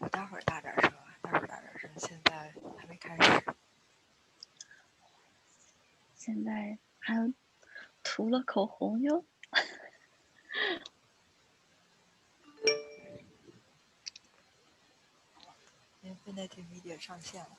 我待会儿大点声啊，待会儿大点声，现在还没开始。现在还涂了口红哟。INFINITI Media 上线了。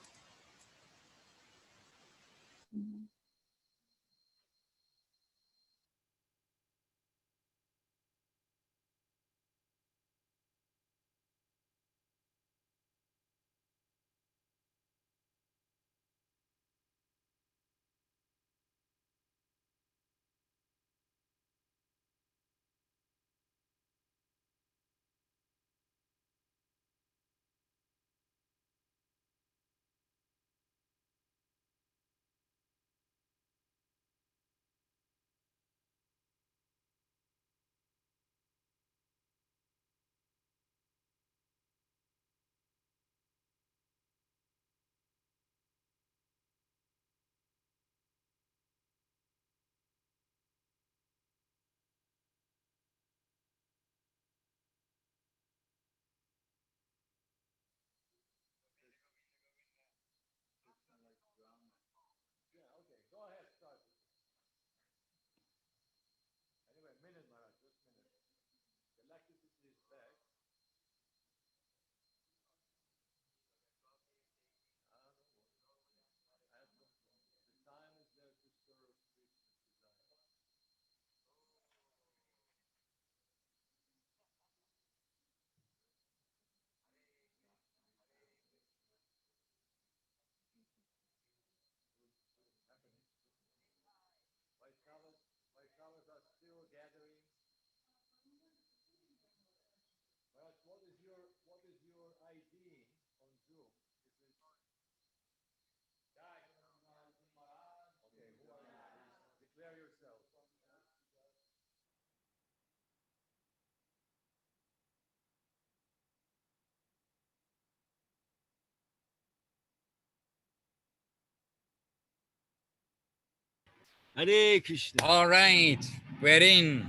Hare Krishna. All right, we're in.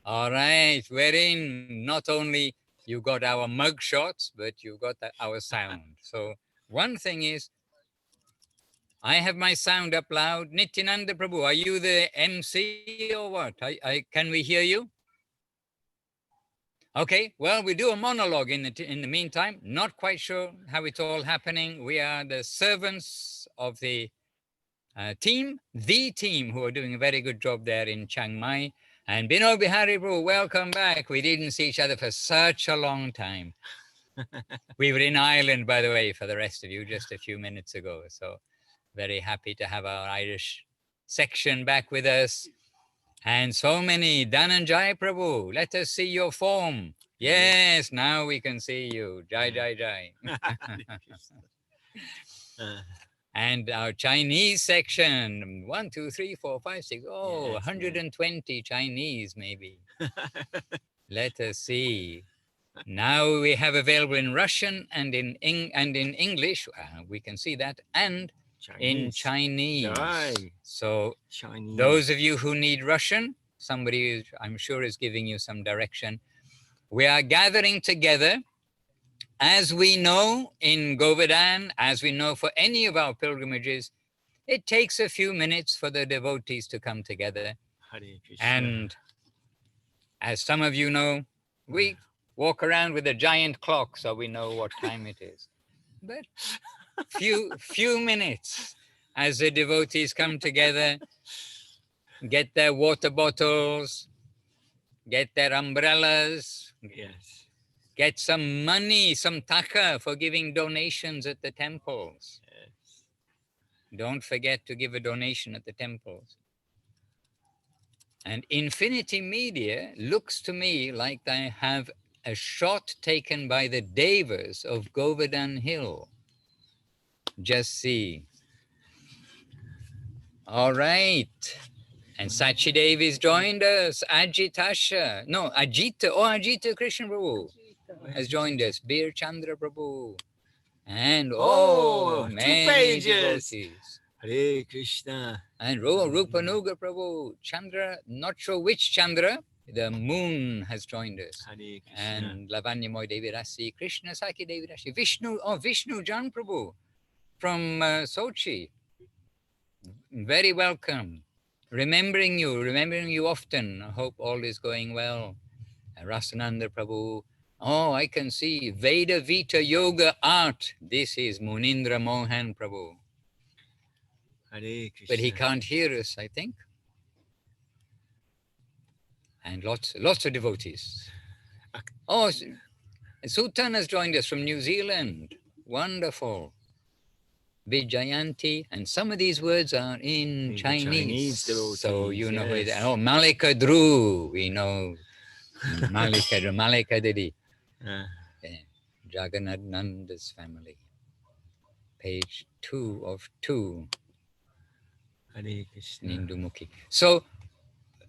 All right, we're in. Not only you got our mug shots, but you got our sound. So one thing is, I have my sound up loud. Nityananda Prabhu, are you the MC or what? Can we hear you? Okay, well, we do a monologue in the meantime. Not quite sure how it's all happening. We are the servants of the team who are doing a very good job there in Chiang Mai. And Bino Bihari Prabhu, welcome back. We didn't see each other for such a long time. We were in Ireland, by the way, for the rest of you, just a few minutes ago. So very happy to have our Irish section back with us. And so many. Dhananjay Prabhu, let us see your form. Yes, now we can see you. Jai, jai, jai. And our Chinese section, 1, 2, 3, 4, 5, 6. Oh, yes, 120 Chinese, maybe. Let us see. Now we have available in Russian and in English. We can see that. And in Chinese. Right. So Chinese. Those of you who need Russian, somebody I'm sure is giving you some direction. We are gathering together. As we know in Govardhan, as we know for any of our pilgrimages, it takes a few minutes for the devotees to come together. And as some of you know, we walk around with a giant clock so we know what time it is. But few minutes as the devotees come together, get their water bottles, get their umbrellas, yes, get some money, some taka for giving donations at the temples. Yes. Don't forget to give a donation at the temples. And INFINITI Media looks to me like they have a shot taken by the Devas of Govardhan Hill. Just see. All right. And Sachi Devi's joined us. Ajita. Oh, Ajita Krishna Prabhu has joined us. Bir Chandra Prabhu. And many 2 pages. devotees. Hare Krishna. And Rupa Nuga Prabhu. Chandra, not sure which Chandra, The moon has joined us. Hare Krishna. And Lavanyamoy Devi Rasi, Krishna Saki Devi Rasi, Vishnu Jan Prabhu from Sochi. Very welcome. Remembering you often. I hope all is going well. Rasananda Prabhu. Oh, I can see Veda Vita Yoga Art. This is Munindra Mohan Prabhu. Hare Krishna. But he can't hear us, I think. And lots of devotees. Oh, Sultan has joined us from New Zealand. Wonderful. Vijayanti, and some of these words are in Chinese. So you know, yes. Oh, Malika Dhru, we know. Malika Didi. Yeah. Jagannath Nanda's family. Page 2 of 2. Hare Krishna. Nindumukhi. So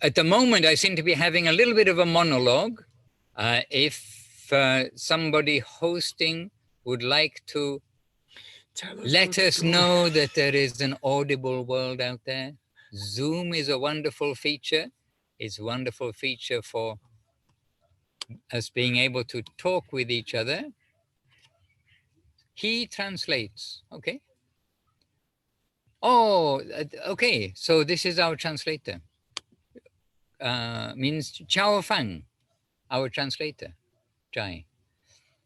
at the moment, I seem to be having a little bit of a monologue. If somebody hosting would like to let us know that there is an audible world out there. Zoom is a wonderful feature. It's a wonderful feature for us being able to talk with each other. He translates. Okay. Oh, okay. So this is our translator. Means Chao Fang, our translator. Jai.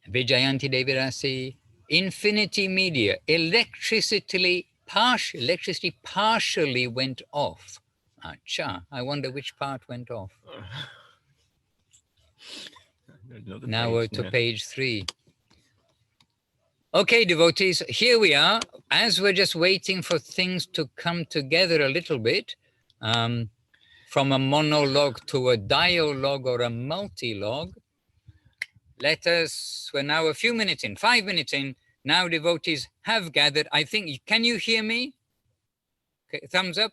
Vijayanti Devi Rasi. Infinity Media. Electricity partially went off. Acha. I wonder which part went off. Now we're to page 3. Okay, devotees, here we are. As we're just waiting for things to come together a little bit, from a monologue to a dialogue or a multi-log, we're now a few minutes in, 5 minutes in. Now devotees have gathered. I think, can you hear me? Okay, thumbs up.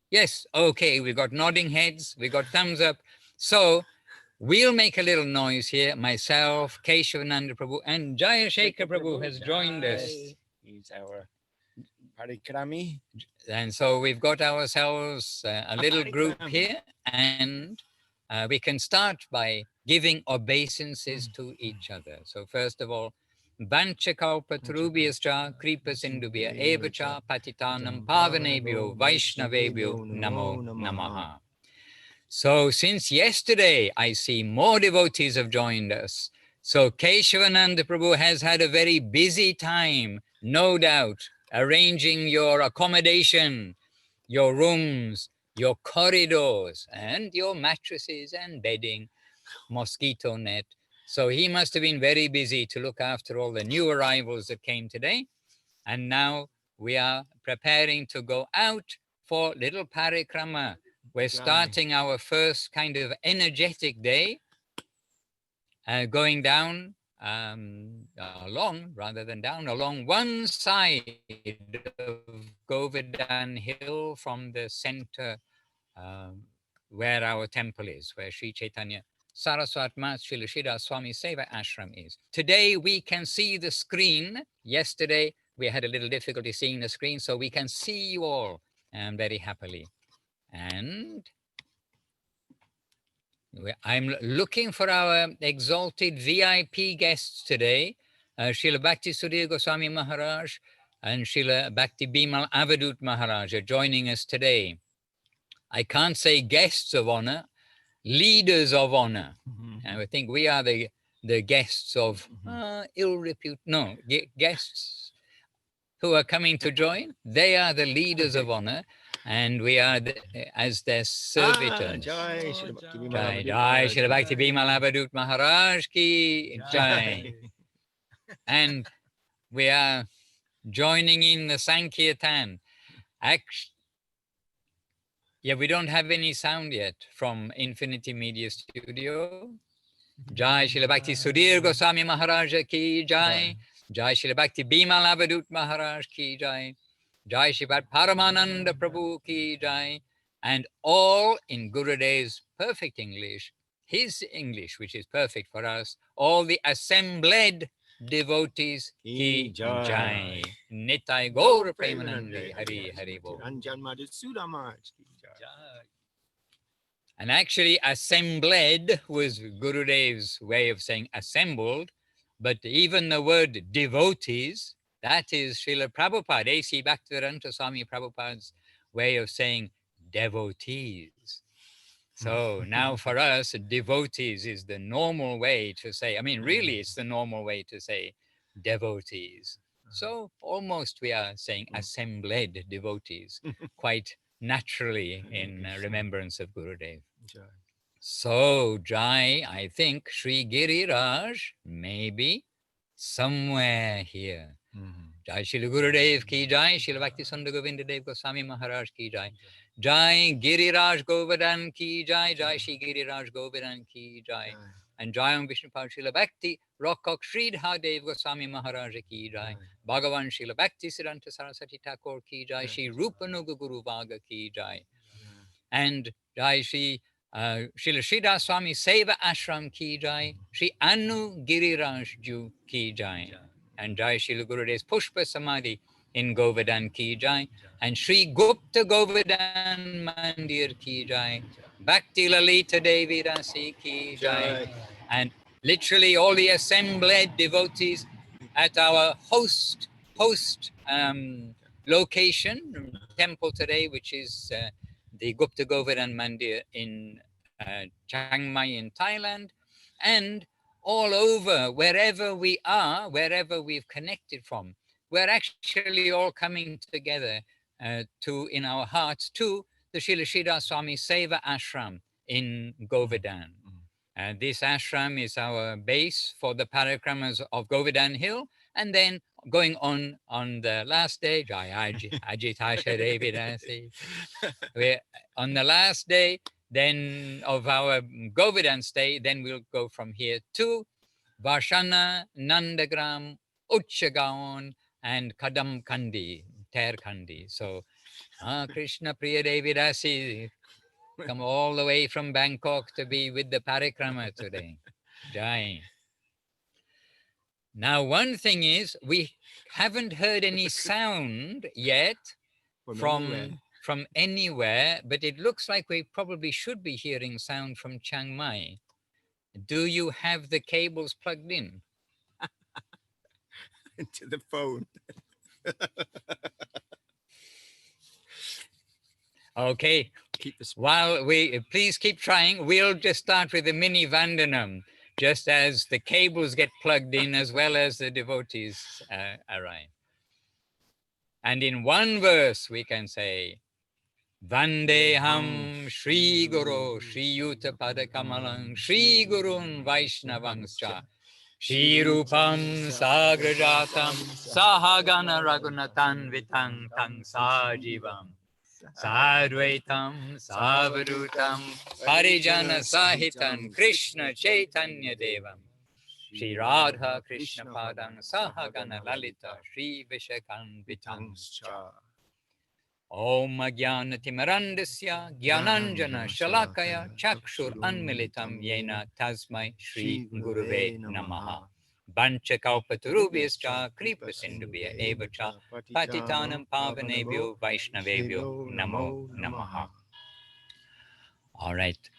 Yes, okay, we got nodding heads, we got thumbs up. So we'll make a little noise here. Myself, Keshavananda Prabhu, and Jayashekhar Prabhu has joined us. He's our parikrami. And so we've got ourselves a little group here, and we can start by giving obeisances to each other. So first of all, Vanchakalpatarubhyascha Kripasindubhya Evacha Patitanam Pavanebhyo Vaishnavebhyo Namo Namaha. So since yesterday, I see more devotees have joined us. So Keshavananda Prabhu has had a very busy time, no doubt, arranging your accommodation, your rooms, your corridors, and your mattresses and bedding, mosquito net. So he must have been very busy to look after all the new arrivals that came today. And now we are preparing to go out for little parikrama. We're starting our first kind of energetic day, going down along one side of Govardhan-lila from the center where our temple is, where Sri Chaitanya Saraswat Mat Srila Shridhar Swami Seva Ashram is. Today we can see the screen. Yesterday we had a little difficulty seeing the screen, so we can see you all very happily. And I'm looking for our exalted VIP guests today. Srila Bhakti Sudhir Goswami Maharaj and Srila Bhakti Bimal Avadhut Maharaj are joining us today. I can't say guests of honor, leaders of honor. And I think we are the guests of ill repute. No, guests who are coming to join. They are the leaders of honor, and we are as their servitors. Jai Srila Bhakti Bimal Avadhut Maharaj ki Jai. And we are joining in the Sankirtan. Yeah, we don't have any sound yet from Infinity Media Studio. Jai Srila Bhakti Sudhir Goswami Maharaj ki Jai. Jai Srila Bhakti Bimal Avadhut Maharaj ki Jai. Jai Srila Paramananda Prabhu ki Jai. And all in Gurudev's perfect English, his English, which is perfect for us, all the assembled devotees ki Jai. Nitai Gaura Premanande Hari Hari Bo. Ranjan Madhusudan ki Jai. And actually, assembled was Gurudev's way of saying assembled. But even the word devotees, that is Srila Prabhupada, A.C. Bhaktivedanta Swami Prabhupada's way of saying devotees. So now for us, devotees is the normal way to say, I mean, really, it's the normal way to say devotees. So almost we are saying assembled devotees quite naturally in remembrance of Gurudev. So Jai, I think Sri Giriraj maybe somewhere here. Jai Shri Gurudev ki Jai, Shri Bhakti Sundar Govinda Dev Goswami Maharaj ki Jai. Jai Giriraj Govardhan ki Jai, Jai Shri Giriraj Govardhan ki Jai. And Jai Om Vishnu Pad Srila Bhakti, Rockok Sridhar Dev Goswami Maharaj ki Jai. Bhagavan Srila Bhakti Siddhanta Saraswati Thakur ki Jai, Shri Rupanuga Guru Vaga ki Jai. And Jai Shri Srila Sridhar Swami Seva Ashram ki Jai, Shri Anu Giriraj Ju ki Jai. And Jai Srila Gurudev's Pushpa Samadhi in Govardhan ki Jai. And Shri Gupta Govardhan Mandir ki Jai. Bhakti Lalita Devi Rasi ki Jai. And literally all the assembled devotees at our host location, temple today, which is the Gupta Govardhan Mandir in Chiang Mai in Thailand, and all over, wherever we are, wherever we've connected from, we're actually all coming together in our hearts to the Srila Sridhar Swami Seva Ashram in Govardhan. This ashram is our base for the parikramas of Govardhan Hill, and then going on the last day, we're on the last day then of our Govardhan stay, then we'll go from here to Varshana, Nandagram, Uchagaon, and Kadam Kandi, Ter Kandi. So Krishna Priya Devi Rasi come all the way from Bangkok to be with the parikrama today. Jai. Now, one thing is, we haven't heard any sound yet from anywhere, but it looks like we probably should be hearing sound from Chiang Mai. Do you have the cables plugged in? To the phone. Okay. While please keep trying, we'll just start with the mini Vandanam, just as the cables get plugged in as well as the devotees arrive. And in one verse, we can say, Vandeham Shri Guru Shri Yuta Padakamalang Shri Gurun Vaishnavangscha Shri Rupam Sagrajatam Sahagana Raghunatan Vitang Tang Sajivam Sadvaitam Savadhutam Parijana Sahitam Krishna Chaitanya Devam Shri Radha Krishna Padang Sahagana Lalita Shri Vishakan Vitangscha Om Jnana Timarandasya Jnananjana Shalakaya Chakshur Anmilitam Yena Tasmai Shri Guruve Namaha Bancha Kalpatarubhyascha Kripa Sindhubhya Evacha Patitanam Pavanebhyo Vaishnavebhyo Namo Namaha. All right.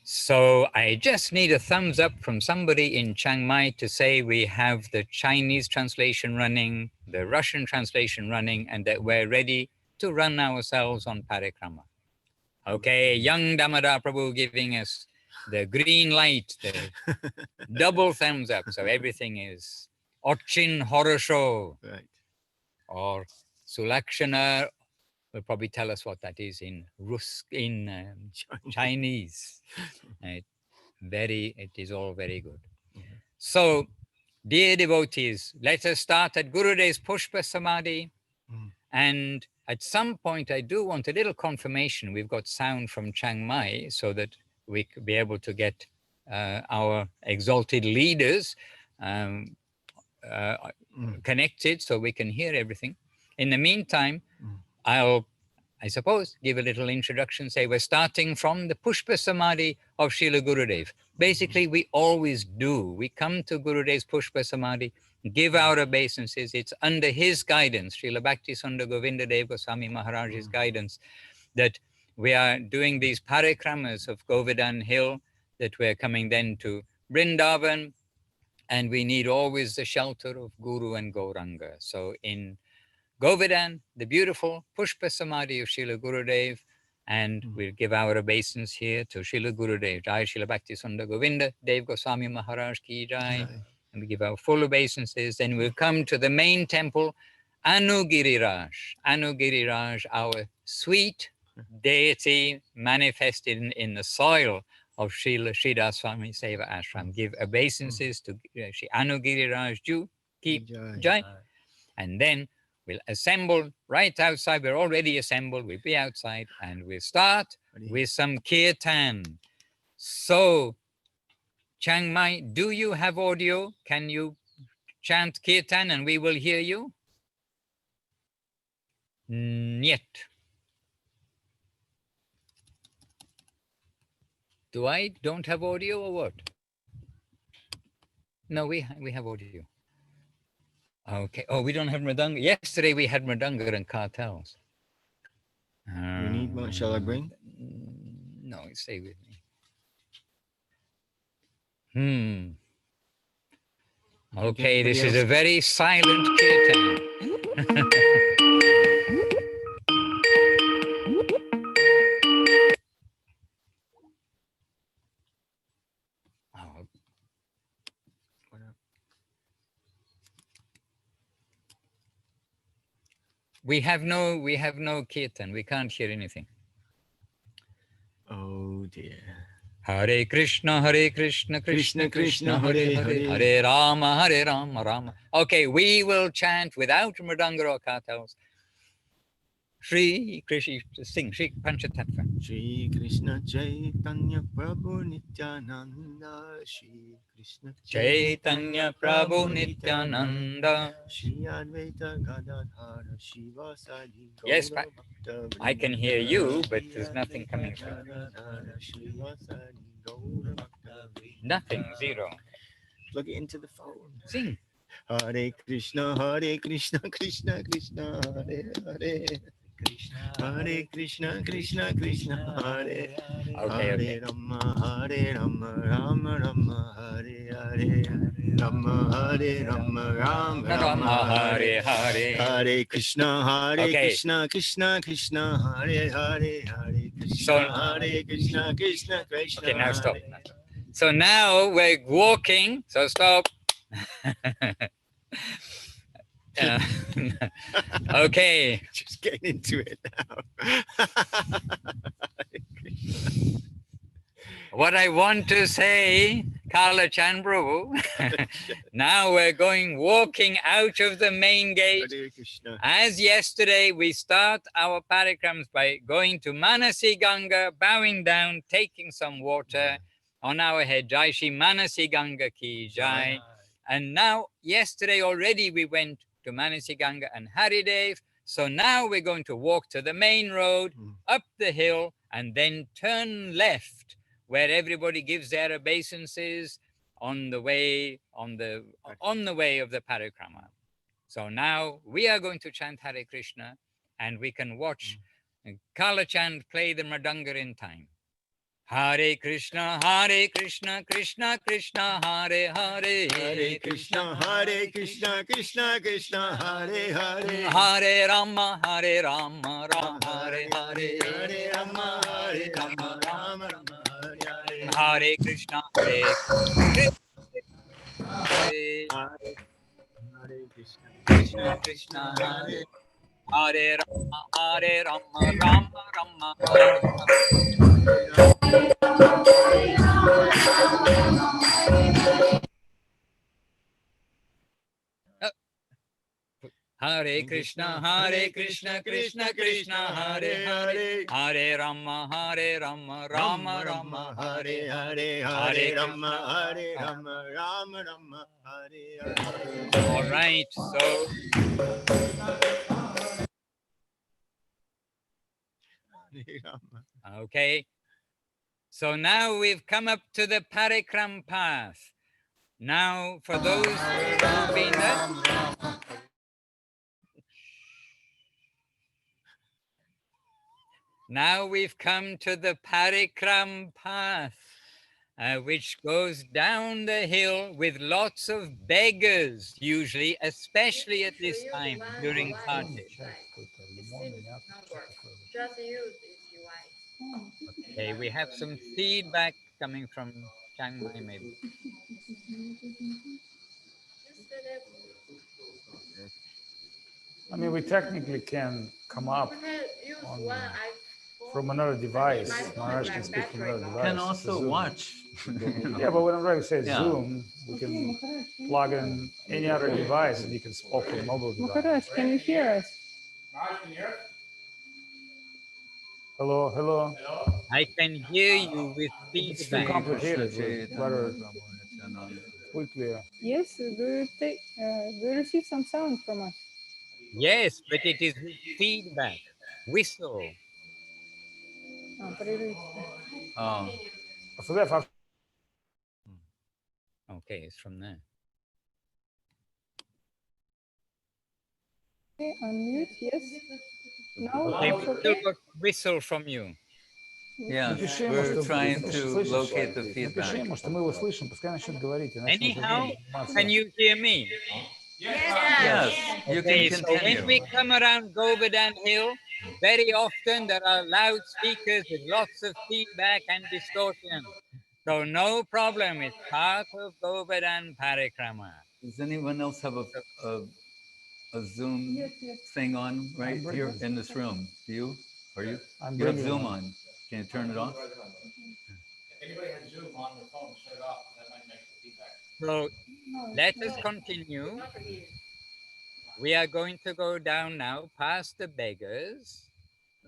So I just need a thumbs up from somebody in Chiang Mai to say we have the Chinese translation running, the Russian translation running, and that we're ready to run ourselves on parikrama. Okay, young Damodar Prabhu giving us the green light, the double thumbs up. So everything is Ochin Horosho. Right. Or Sulakshana will probably tell us what that is in Chinese. It is all very good. So, dear devotees, let us start at Gurudev's Pushpa Samadhi. And at some point, I do want a little confirmation. We've got sound from Chiang Mai so that we could be able to get our exalted leaders connected so we can hear everything. In the meantime, I suppose, give a little introduction, say we're starting from the Pushpa Samadhi of Srila Gurudev. Basically, we always do. We come to Gurudev's Pushpa Samadhi, give our obeisances. It's under his guidance, Srila Bhakti Sundar Govinda Dev Goswami Maharaj's guidance, that we are doing these parikramas of Govardhan Hill, that we're coming then to Vrindavan, and we need always the shelter of Guru and Gauranga. So in Govardhan, the beautiful Pushpa Samadhi of Srila Gurudev, and we'll give our obeisance here to Srila Gurudev. Jai Srila Bhakti Sundar Govinda, Dev Goswami Maharaj Ki Jai. And we give our full obeisances. Then we'll come to the main temple, Anugiriraj. Anugiriraj, our sweet deity manifested in the soil of Srila Sridhar Swami Seva Ashram. Give obeisances to Shri Anugiriraj Ju Ki Jai. And then we'll assemble right outside. We're already assembled. We'll be outside and we'll start with some kirtan. So, Chiang Mai, do you have audio? Can you chant kirtan and we will hear you? Niet. Do I don't have audio or what? No, we have audio. Okay. Oh, we don't have mridanga. Yesterday we had mridanga and cartels. You need one? Shall I bring? No, stay with me. Okay, this is a very silent kirtan. We have no kirtan. We can't hear anything. Oh dear. Hare Krishna, Krishna Krishna, Hare Hare, Hare Rama, Rama. Okay, we will chant without mridanga or kartals. Shri Krishna, sing Shri Panchatattva. Shri Krishna Chaitanya Prabhu Nityananda, Shri Krishna Chaitanya Prabhu Nityananda, Shri Advaita Gadadhara Shivasadi. Yes, I can hear you, but there's nothing coming through. Nothing, zero. Plug it into the phone. Sing. Hare Krishna, Krishna Krishna, Hare Hare. Hare Krishna, Krishna Krishna, Hare Hare Rama, Rama Rama, Hare Hare, Rama Hare Rama, Rama Hare Hare. Hare Krishna, Krishna Krishna, Hare Hare, Hare Krishna, Krishna Krishna. Okay, now stop. So now we're walking. So stop. Okay. Just getting into it now. What I want to say, Kala Chandru, now we're walking out of the main gate. As yesterday, we start our parikrams by going to Manasi Ganga, bowing down, taking some water on our head. Jai Shri Manasi Ganga Ki Jai. And now, yesterday already we went to Manasi Ganga and Haridev. So now we're going to walk to the main road, up the hill, and then turn left, where everybody gives their obeisances on the way of the parikrama. So now we are going to chant Hare Krishna, and we can watch Kalachand play the mridanga in time. Hare Krishna, Krishna Krishna, Hare Hare. Hare Krishna, Krishna Krishna, Hare Hare. Hare Rama, Rama Hare Hare. Hare Rama, Rama Rama, Hare Hare. Hare Krishna, Krishna Krishna Krishna, Hare Rama, Rama Hare Hare Krishna, Krishna Krishna, Hare Hare. Hare Rama, Rama Rama, Hare Hare. Hare Rama, Rama Rama, Hare Hare. All right, so okay. So now we've come up to the parikram path. Now, for those who've been there, Now we've come to the Parikram path, which goes down the hill with lots of beggars, usually, especially at this time during Kartik. Okay, we have some feedback coming from Chiang Mai, maybe. I mean, we technically can come up on, from another device. Maharaj can speak from another device. Can also Zoom. watch. Yeah, but when I'm trying to say Yeah. Zoom, we can plug in any other device and you can speak from mobile device. Maharaj, can you hear us? Hello, hello. I can hear you with It's too feedback. complicated. Rather quickly. Yes, do you receive some sound from us? Yes, but it is with feedback. Whistle. Oh, So therefore, Okay, it's from there. Okay, unmute, yes. Now Okay, it's we still okay? got whistle from you. yeah. напиши ему, We're что trying ты to слышишь. locate the Напиши feedback. ему, что мы его слышим, пускай начнет говорить. Иначе мы Anyhow, будем заниматься. can you hear me? Yes, you Okay, can so when continue. we come around Govardhan Hill, very often there are loudspeakers with lots of feedback and distortion. So no problem, it's part of Govardhan Parikrama. Does anyone else have a Zoom thing on right here in this room? Do you? Are you? I'm You have bringing Zoom one. on. Can you turn it off? Anybody has Zoom on their phone, shut it off. That might make the feedback. So let us continue. We are going to go down now past the beggars.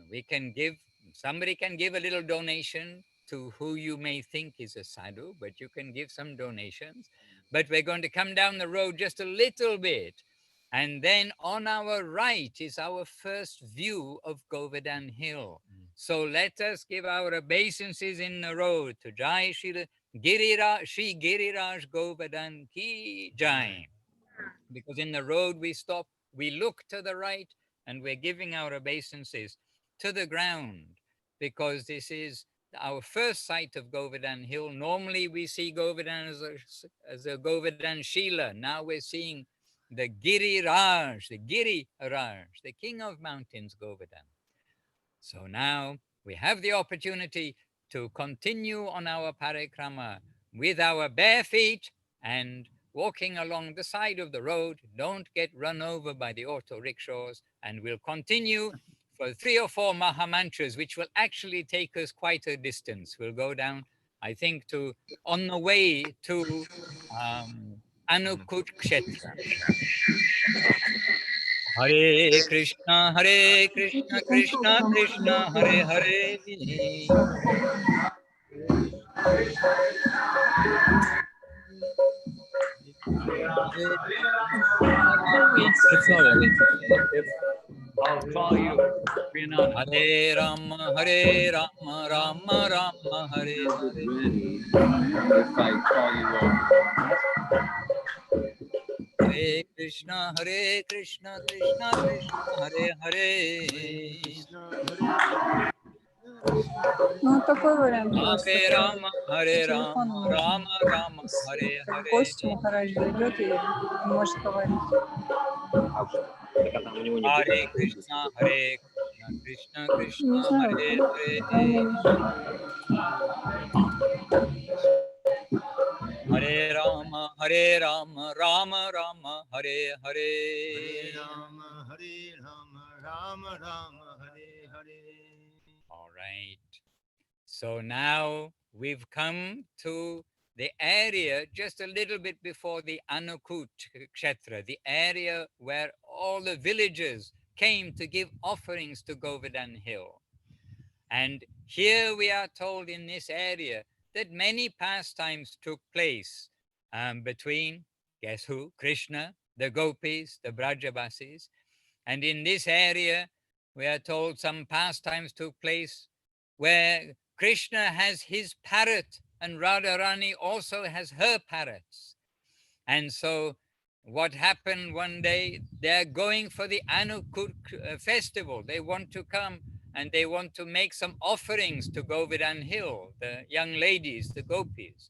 We can give, somebody can give a little donation to who you may think is a sadhu, but you can give some donations. But we're going to come down the road just a little bit. And then on our right is our first view of Govardhan Hill. So let us give our obeisances in the road to Jai Shri Giriraj Govardhan Ki Jai. Because in the road we stop, we look to the right, and we're giving our obeisances to the ground, because this is our first sight of Govardhan Hill. Normally we see Govardhan as a Govardhan Shila. Now we're seeing the Giriraj, the king of mountains, Govardhan. So now we have the opportunity to continue on our parikrama with our bare feet and walking along the side of the road. Don't get run over by the auto rickshaws, and we'll continue for 3 or 4 mahamantras, which will actually take us quite a distance. We'll go down, I think, to on the way to Anukut Kshetra. Hare Krishna, Krishna Krishna, Hare Hare. It's all right. If I'll call you, Hare Rama, Rama Rama, Hare Hare. if I call you over. Hare Krishna, Krishna Krishna, Hare Hare. Ну, такой вариант просто. Hare Rama, Телефон Rama Rama, Hare Hare. Гость Махарадж зайдет и может говорить. Hare Krishna, Krishna Krishna, Не знаю, Hare Hare. Hare Rama, Rama Rama, Hare Hare. Hare Rama, Rama Rama, Hare Hare. All right. So now we've come to the area just a little bit before the Anukut Kshetra, the area where all the villagers came to give offerings to Govardhan Hill. And here we are told in this area that many pastimes took place between, guess who? Krishna, the gopis, the Brajabasis. And in this area, we are told some pastimes took place where Krishna has his parrot and Radharani also has her parrots. And so what happened one day, they're going for the Anukut festival. They want to come and they want to make some offerings to Govardhan Hill, the young ladies, the gopis.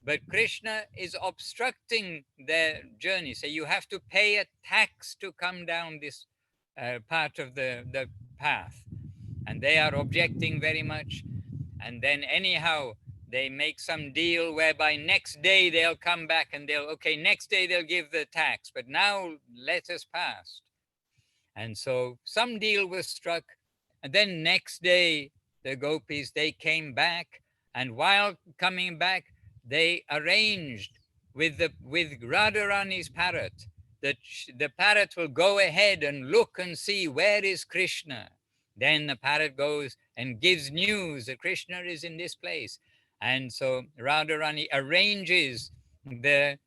But Krishna is obstructing their journey. So you have to pay a tax to come down this part of the path. And they are objecting very much. And then anyhow, they make some deal whereby next day they'll come back and next day they'll give the tax, but now let us pass. And so some deal was struck. And then next day, the gopis, they came back. And while coming back, they arranged with Radharani's parrot that the parrot will go ahead and look and see where is Krishna. Then the parrot goes and gives news that Krishna is in this place. And so Radharani arranges the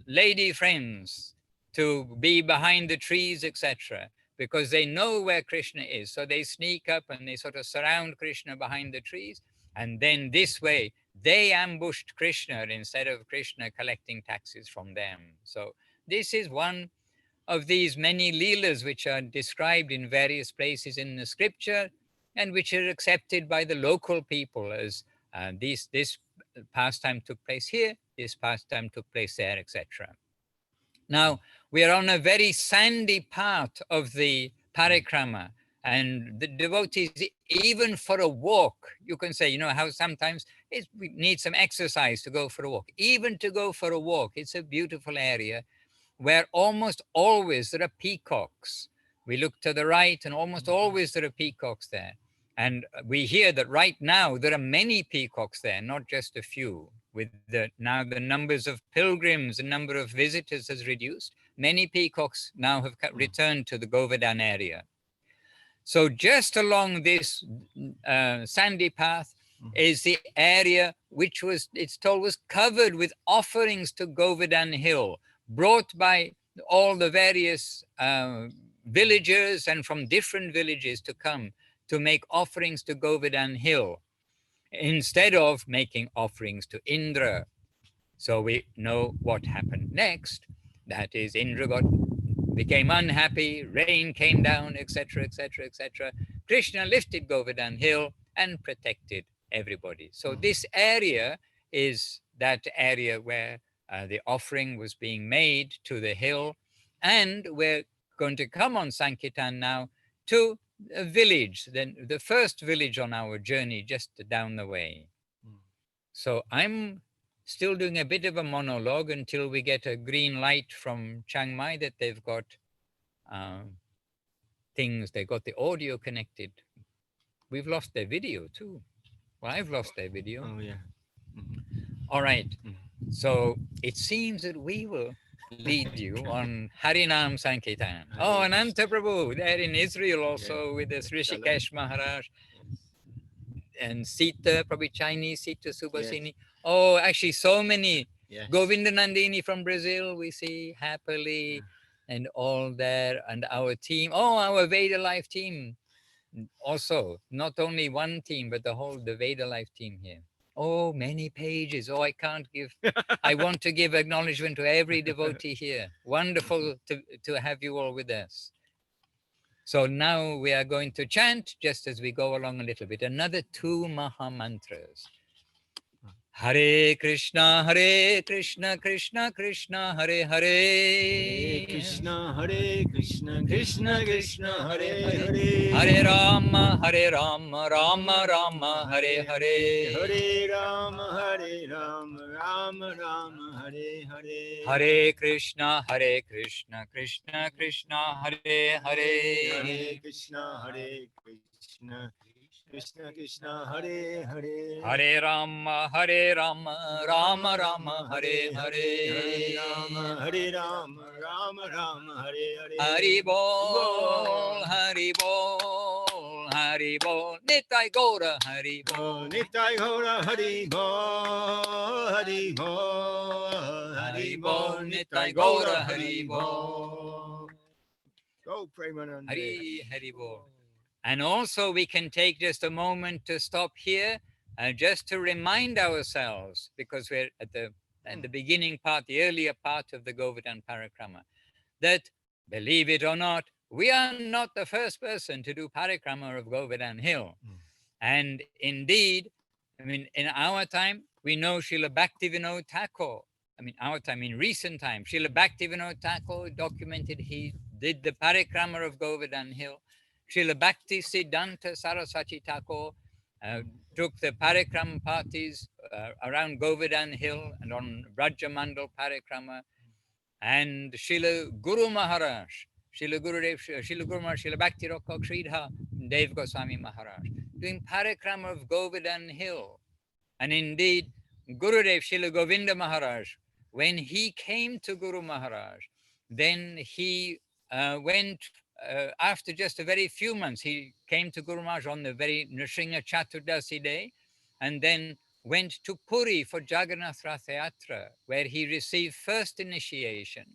lady friends to be behind the trees, etc., because they know where Krishna is. So they sneak up and they sort of surround Krishna behind the trees. And then this way, they ambushed Krishna instead of Krishna collecting taxes from them. So this is one of these many leelas which are described in various places in the scripture and which are accepted by the local people as this pastime took place here, this pastime took place there, etc. Now, we are on a very sandy part of the parikrama, and the devotees, even for a walk, you can say, you know, how sometimes we need some exercise to go for a walk. Even to go for a walk, it's a beautiful area where almost always there are peacocks. We look to the right and almost always there are peacocks there. And we hear that right now there are many peacocks there, not just a few. With now the numbers of pilgrims, the number of visitors has reduced. Many peacocks now have returned to the Govardhan area. So just along this sandy path is the area which was, it's told, was covered with offerings to Govardhan Hill, brought by all the various villagers and from different villages to come to make offerings to Govardhan Hill, instead of making offerings to Indra. So we know what happened next. That is, Indra became unhappy, rain came down, etc., etc., etc. Krishna lifted Govardhan Hill and protected everybody. So this area is that area where the offering was being made to the hill. And we're going to come on Sankirtan now to a village, then the first village on our journey just down the way. So I'm still doing a bit of a monologue until we get a green light from Chiang Mai that they've got they've got the audio connected. We've lost their video too. Well, I've lost their video. Oh, yeah. All right. So it seems that we will lead you on Harinam Sankirtan. Oh, Ananta Prabhu, there in Israel also with this Rishikesh Maharaj. And Sita, probably Chinese, Sita Subhasini. Yes. Oh, actually so many. Yes. Govinda Nandini from Brazil, we see happily, and all there. And our team, our Veda Life team. Also, not only one team, but the Veda Life team here. Oh, many pages. Oh, I can't give. I want to give acknowledgement to every devotee here. Wonderful to have you all with us. So now we are going to chant, just as we go along a little bit, another 2 Maha Mantras. Hare Krishna, Krishna Krishna, Hare Hare. Hare Krishna, Krishna Krishna, Hare Hare. Hare Rama, Rama Rama, Hare Hare. Hare Rama, Rama Rama, Hare Hare. Hare Krishna, Krishna Krishna, Hare Hare. Hare Krishna, Krishna Krishna, Hare Hare. Hare Rama, Rama Rama, Hare Hare. Hare Rama, Rama Rama, Hare Hare. Hari Bol, Hari Bol, Hari Bol, Nitai Gaura, Hari Bol. Nitai Gaura, Hari Bol, Hari Bol, Hari Bol, Nitai Gaura, Hari Bol. Go, Premanand. Hari Bol. And also we can take just a moment to stop here just to remind ourselves, because we're at the beginning part, the earlier part of the Govardhan Parikrama, that, believe it or not, we are not the first person to do parikrama of Govardhan Hill. And indeed, I mean, in our time, we know Srila Bhaktivinoda Thakur. I mean, our time, in recent time, Srila Bhaktivinoda Thakur documented he did the parikrama of Govardhan Hill. Srila Bhakti Siddhanta Saraswati Thakur took the parikram parties around Govardhan Hill and on Brajamandal parikrama. And Srila Guru Maharaj, Srila Gurudev, Srila Guru Maharaj, Srila Bhakti Rakha Sridhar, Dev Goswami Maharaj, doing parikrama of Govardhan Hill. And indeed, Gurudev, Srila Govinda Maharaj, when he came to Guru Maharaj, then he went, after just a very few months, he came to Guru Maharaj on the very Nrsimha Chaturdasi day, and then went to Puri for Jagannath Rath Yatra, where he received first initiation.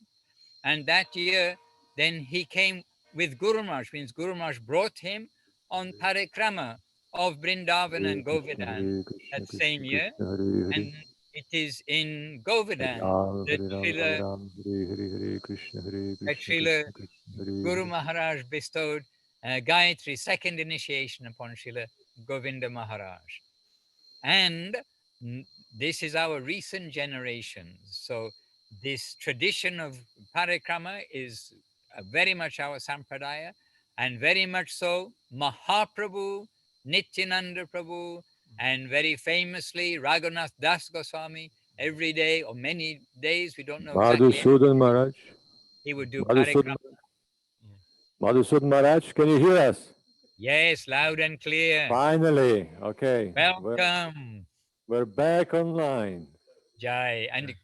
And that year, then he came with Guru Maharaj, means Guru Maharaj brought him on parikrama of Vrindavan and Govardhan that same year. And it is in Govardhan that Srila Guru Maharaj bestowed Gayatri, second initiation upon Srila Govinda Maharaj. And this is our recent generation. So this tradition of parikrama is very much our sampradaya, and very much so Mahaprabhu, Nityananda Prabhu, and very famously Raghunath Das Goswami, every day or many days, we don't know exactly, Madhusudan Maharaj. he would do Madhusudan, parikrama. Madhusudan Maharaj, can you hear us? Yes, loud and clear. Finally, okay. Welcome. We're back online. Jai. And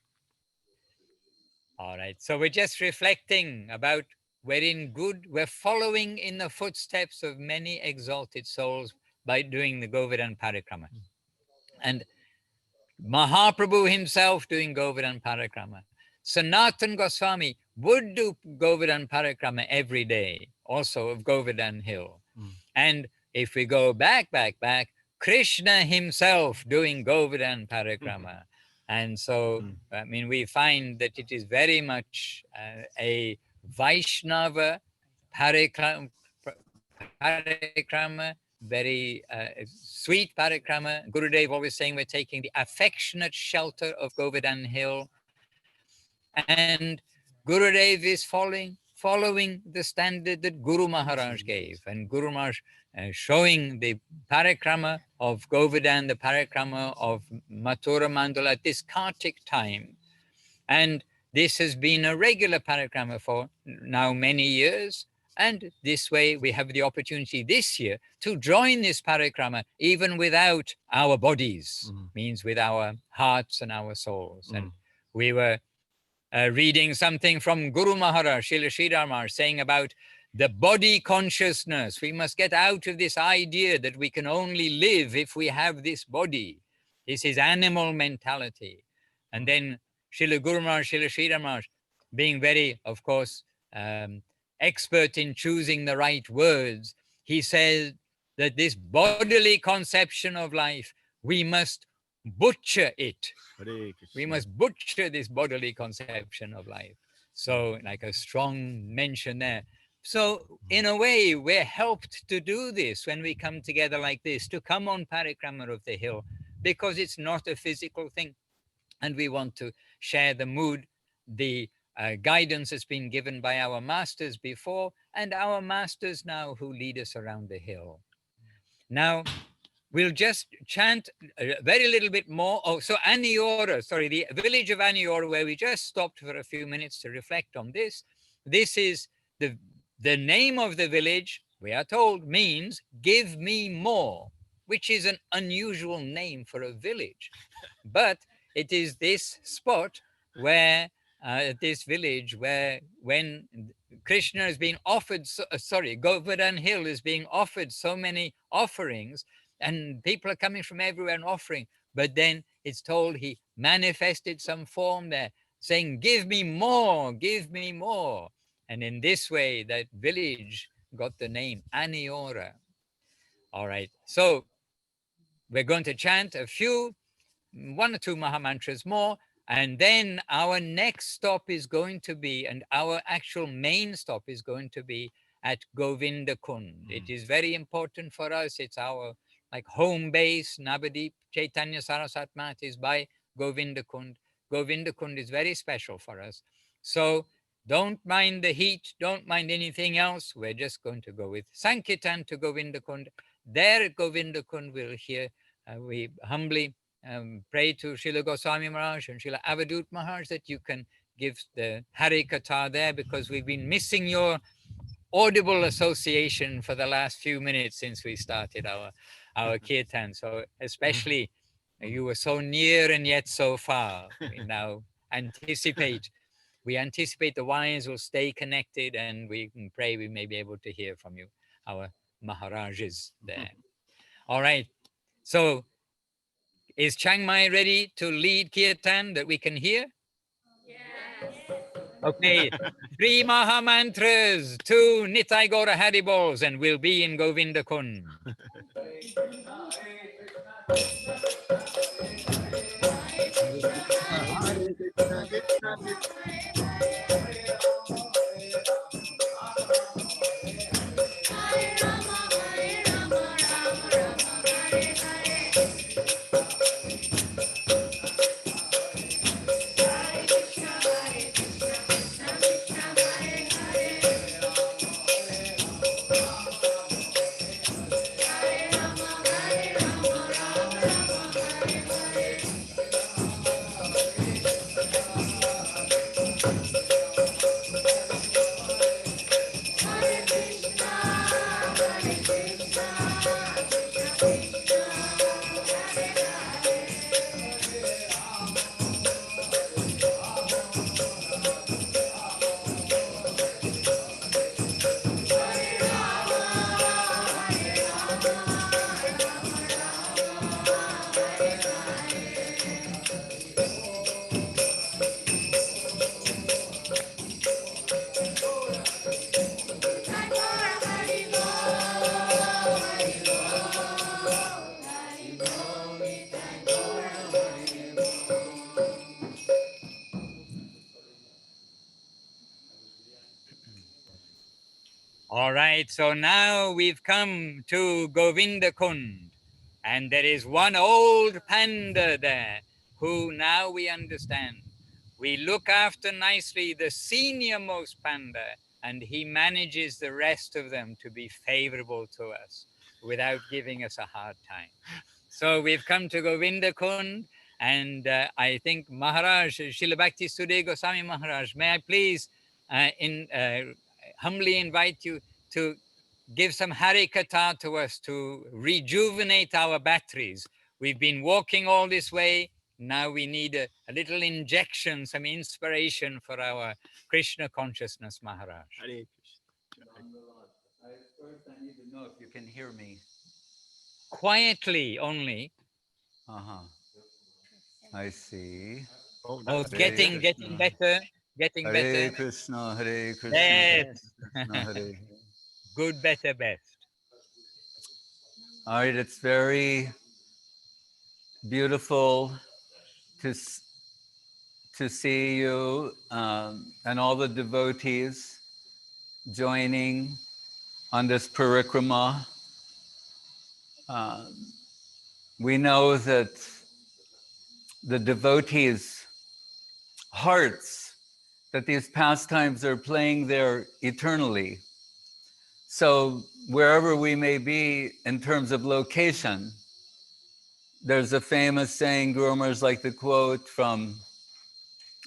all right, so we're just reflecting about we're following in the footsteps of many exalted souls by doing the Govardhan Parikrama. And Mahaprabhu himself doing Govardhan Parikrama. Sanatan Goswami would do Govardhan Parikrama every day, also of Govardhan Hill. And if we go back, Krishna himself doing Govardhan Parikrama. And so, I mean, we find that it is very much a Vaishnava parikrama, very sweet parikrama. Gurudev always saying we're taking the affectionate shelter of Govardhan Hill. And Gurudev is following the standard that Guru Maharaj gave. And Guru Maharaj showing the parikrama of Govardhan, the parikrama of Mathura Mandala at this Kartik time. And this has been a regular parikrama for now many years. And this way we have the opportunity this year to join this parikrama even without our bodies, means with our hearts and our souls. And we were reading something from Guru Maharaj, Srila Sridhar Maharaj, saying about the body consciousness. We must get out of this idea that we can only live if we have this body. This is animal mentality. And then Srila Guru Maharaj, Srila Sridhar Maharaj, being very, of course, expert in choosing the right words, he says that this bodily conception of life, we must butcher it. We must butcher this bodily conception of life. So like a strong mention there. So in a way, we're helped to do this when we come together like this, to come on parikrama of the hill, because it's not a physical thing. And we want to share the mood, the guidance that's been given by our masters before, and our masters now who lead us around the hill. Now, we'll just chant a very little bit more. Oh, so Aniora, sorry, the village of Aniora, where we just stopped for a few minutes to reflect on this. This is the name of the village, we are told, means give me more, which is an unusual name for a village. But it is this spot where, this village where when Krishna is being offered, Govardhan Hill is being offered so many offerings, and people are coming from everywhere and offering. But then it's told he manifested some form there, saying, give me more, give me more. And in this way, that village got the name Aniora. All right, so we're going to chant one or two Mahamantras more, and then our next stop is going to be, and our actual main stop is going to be at Govinda Kund. It is very important for us. It's our like home base. Nabadwip Chaitanya Saraswat Math is by Govinda Kund. Govinda Kund is very special for us. So don't mind the heat, don't mind anything else. We're just going to go with Sankirtan to Govinda Kund. There at Govinda Kund, we'll hear, we humbly pray to Srila Goswami Maharaj and Srila Avadhut Maharaj that you can give the Hare Katha there, because we've been missing your audible association for the last few minutes since we started our kirtan. So especially you were so near and yet so far. We now we anticipate the wires will stay connected, and we can pray we may be able to hear from you, our Maharajas there. All right. So is Chiang Mai ready to lead kirtan that we can hear? Okay, 3 Maha Mantras, 2 Nitai Gaura Haribols, and we'll be in Govinda Kund. All right, so now we've come to Govinda Kund, and there is one old panda there who now we understand. We look after nicely the senior most panda, and he manages the rest of them to be favorable to us without giving us a hard time. So we've come to Govinda Kund, and I think Maharaj, Srila Bhakti Sudhir Goswami Maharaj, may I please humbly invite you to give some Hare Katha to us to rejuvenate our batteries. We've been walking all this way. Now we need a little injection, some inspiration for our Krishna consciousness, Maharaj. Hare Krishna. First, I need to know if you can hear me. Quietly only. I see. Oh, getting better, getting Hare better. Krishna, Hare Krishna, Yes. Krishna, Hare. Good, better, best. All right, it's very beautiful to see you and all the devotees joining on this parikrama. We know that the devotees' hearts, that these pastimes are playing there eternally. So wherever we may be in terms of location, there's a famous saying, Gurumars like the quote from,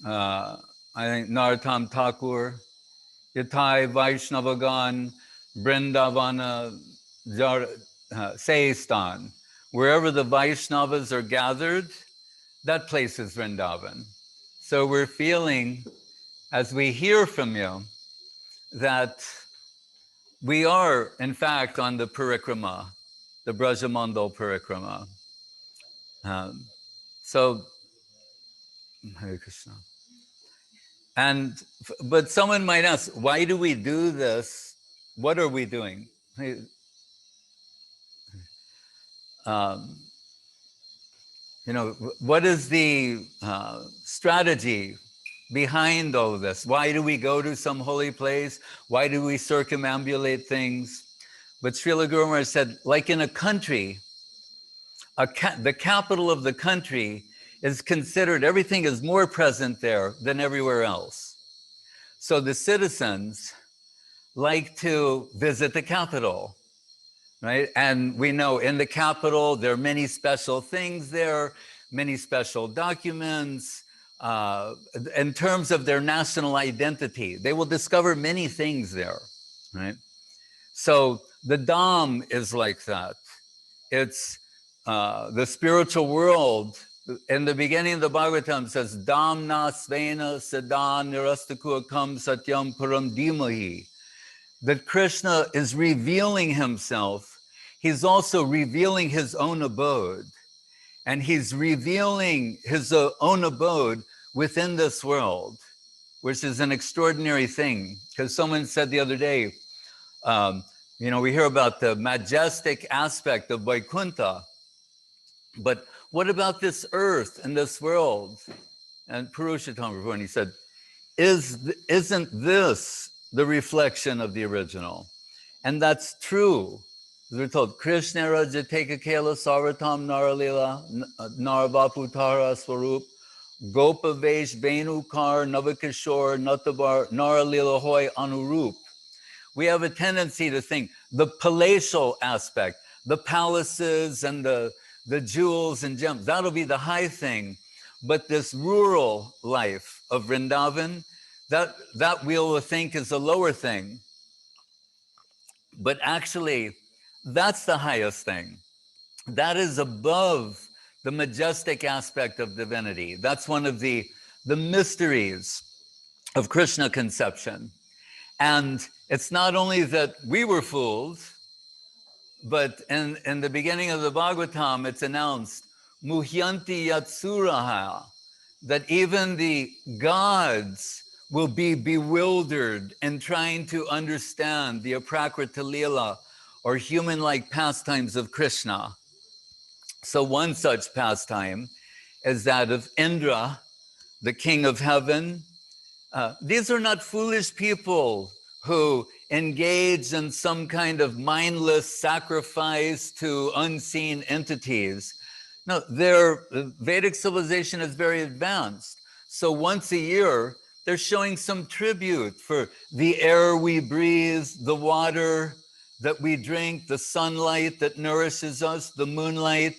I think, Narottam Thakur, Yathai Vaishnavagan Brindavana Seistan. Wherever the Vaishnavas are gathered, that place is Vrindavan. So we're feeling, as we hear from you, that we are, in fact, on the parikrama, the Brajamandal parikrama. So, Hare Krishna. But someone might ask, why do we do this? What are we doing? What is the strategy behind all of this. Why do we go to some holy place? Why do we circumambulate things? But Srila Guru Maharaj said, like in a country, the capital of the country is considered, everything is more present there than everywhere else. So the citizens like to visit the capital, right? And we know in the capital, there are many special things there, many special documents. In terms of their national identity, they will discover many things there, right? So the Dham is like that. It's the spiritual world. In the beginning of the Bhagavatam says, Dham na svena sada nirastakukam satyam param dhimahi. That Krishna is revealing himself. He's also revealing his own abode. And he's revealing his own abode within this world, which is an extraordinary thing. Because someone said the other day, we hear about the majestic aspect of Vaikuntha, but what about this earth and this world? And Purushottam Prabhu, and he said, isn't this the reflection of the original? And that's true. We're told, Krishna Rajateka Kela Sarvatam Naralila Narvaputara Swarup Gopa Vesh Venukar Navakishore Natabar Naralila Hoy Anurup. We have a tendency to think the palatial aspect, the palaces and the jewels and gems, that'll be the high thing. But this rural life of Vrindavan, that we'll think is a lower thing. But actually, that's the highest thing. That is above the majestic aspect of divinity. That's one of the mysteries of Krishna conception. And it's not only that we were fooled, but in the beginning of the Bhagavatam, it's announced, Muhyanti Yatsuraha, that even the gods will be bewildered in trying to understand the Aprakrita-lila, or human-like pastimes of Krishna. So one such pastime is that of Indra, the king of heaven. These are not foolish people who engage in some kind of mindless sacrifice to unseen entities. No, their Vedic civilization is very advanced. So once a year, they're showing some tribute for the air we breathe, the water that we drink, the sunlight that nourishes us, the moonlight,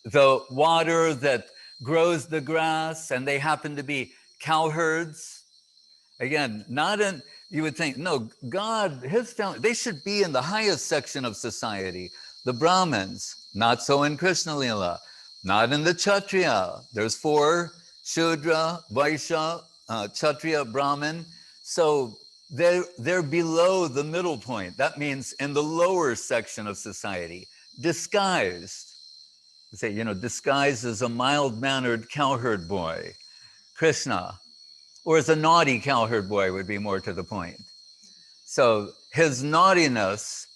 the water that grows the grass, and they happen to be cowherds. Again, you would think, no, God, his family, they should be in the highest section of society. The Brahmins, not so in Krishna-lila, not in the Kshatriya. There's 4, Shudra, Vaishya, Kshatriya, Brahmin. So they're below the middle point. That means in the lower section of society, disguised. You say, disguised as a mild-mannered cowherd boy, Krishna, or as a naughty cowherd boy would be more to the point. So his naughtiness,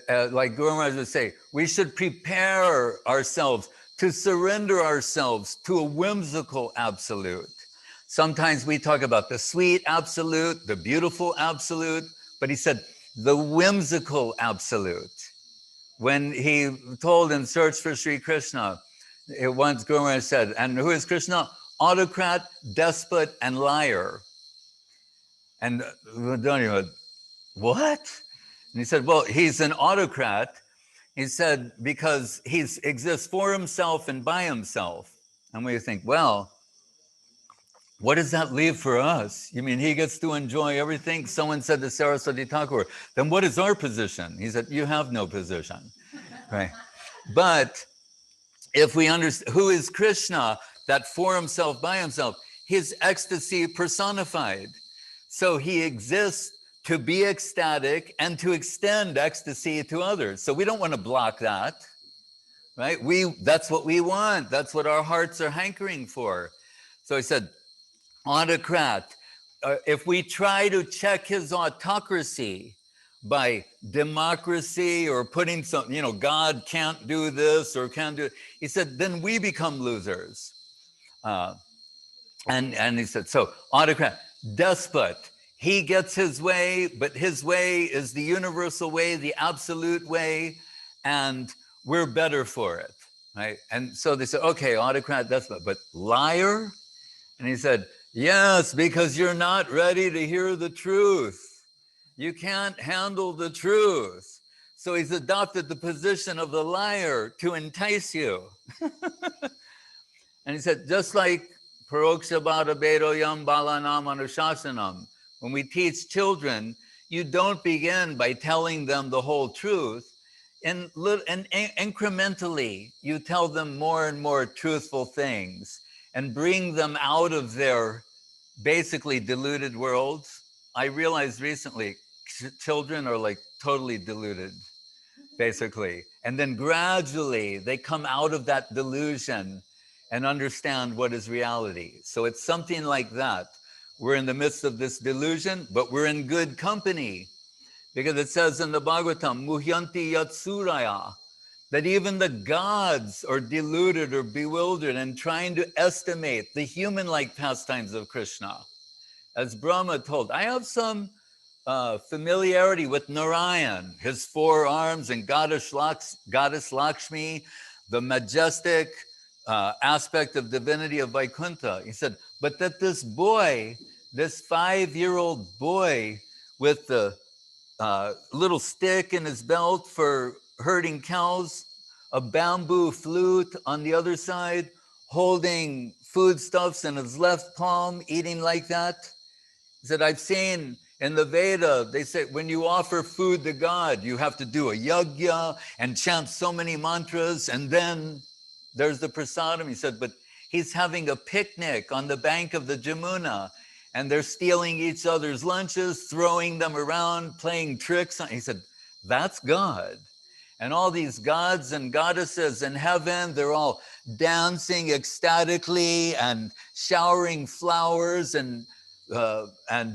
like Guru Maharaj would say, we should prepare ourselves to surrender ourselves to a whimsical absolute. Sometimes we talk about the sweet absolute, the beautiful absolute, but he said the whimsical absolute. When he told in Search for Sri Krishna, once Guru Maharaj said, and who is Krishna? Autocrat, despot, and liar. And Dhoni went, what? And he said, well, he's an autocrat. He said, because he exists for himself and by himself. And we think, well, what does that leave for us? You mean he gets to enjoy everything? Someone said to Saraswati Thakur, then what is our position? He said, you have no position, right? But if we understand who is Krishna, that for himself, by himself, his ecstasy personified. So he exists to be ecstatic and to extend ecstasy to others. So we don't want to block that, right? That's what we want. That's what our hearts are hankering for. So he said, autocrat, if we try to check his autocracy by democracy or putting some, God can't do this or can't do it, he said, then we become losers. And he said, so autocrat, despot, he gets his way, but his way is the universal way, the absolute way, and we're better for it, right? And so they said, okay, autocrat, despot, but liar? And he said, yes, because you're not ready to hear the truth. You can't handle the truth. So he's adopted the position of the liar to entice you. And he said, just like Parokshabhata Bedoyam Balanam Anushasanam, when we teach children, you don't begin by telling them the whole truth. And incrementally, you tell them more and more truthful things and bring them out of their basically deluded worlds. I realized recently, children are like totally deluded, basically. And then gradually, they come out of that delusion and understand what is reality. So it's something like that. We're in the midst of this delusion, but we're in good company. Because it says in the Bhagavatam, Muhyanti Yatsuraya, that even the gods are deluded or bewildered and trying to estimate the human-like pastimes of Krishna. As Brahma told, I have some familiarity with Narayan, his 4 arms, and Goddess Lakshmi, the majestic aspect of divinity of Vaikuntha. He said, but that this boy, this 5-year-old boy with the little stick in his belt for herding cows, a bamboo flute on the other side, holding foodstuffs in his left palm, eating like that. He said, I've seen in the Veda, they say when you offer food to God, you have to do a yajna and chant so many mantras, and then there's the prasadam. He said, but he's having a picnic on the bank of the Jamuna, and they're stealing each other's lunches, throwing them around, playing tricks. He said, that's God. And all these gods and goddesses in heaven, they're all dancing ecstatically and showering flowers and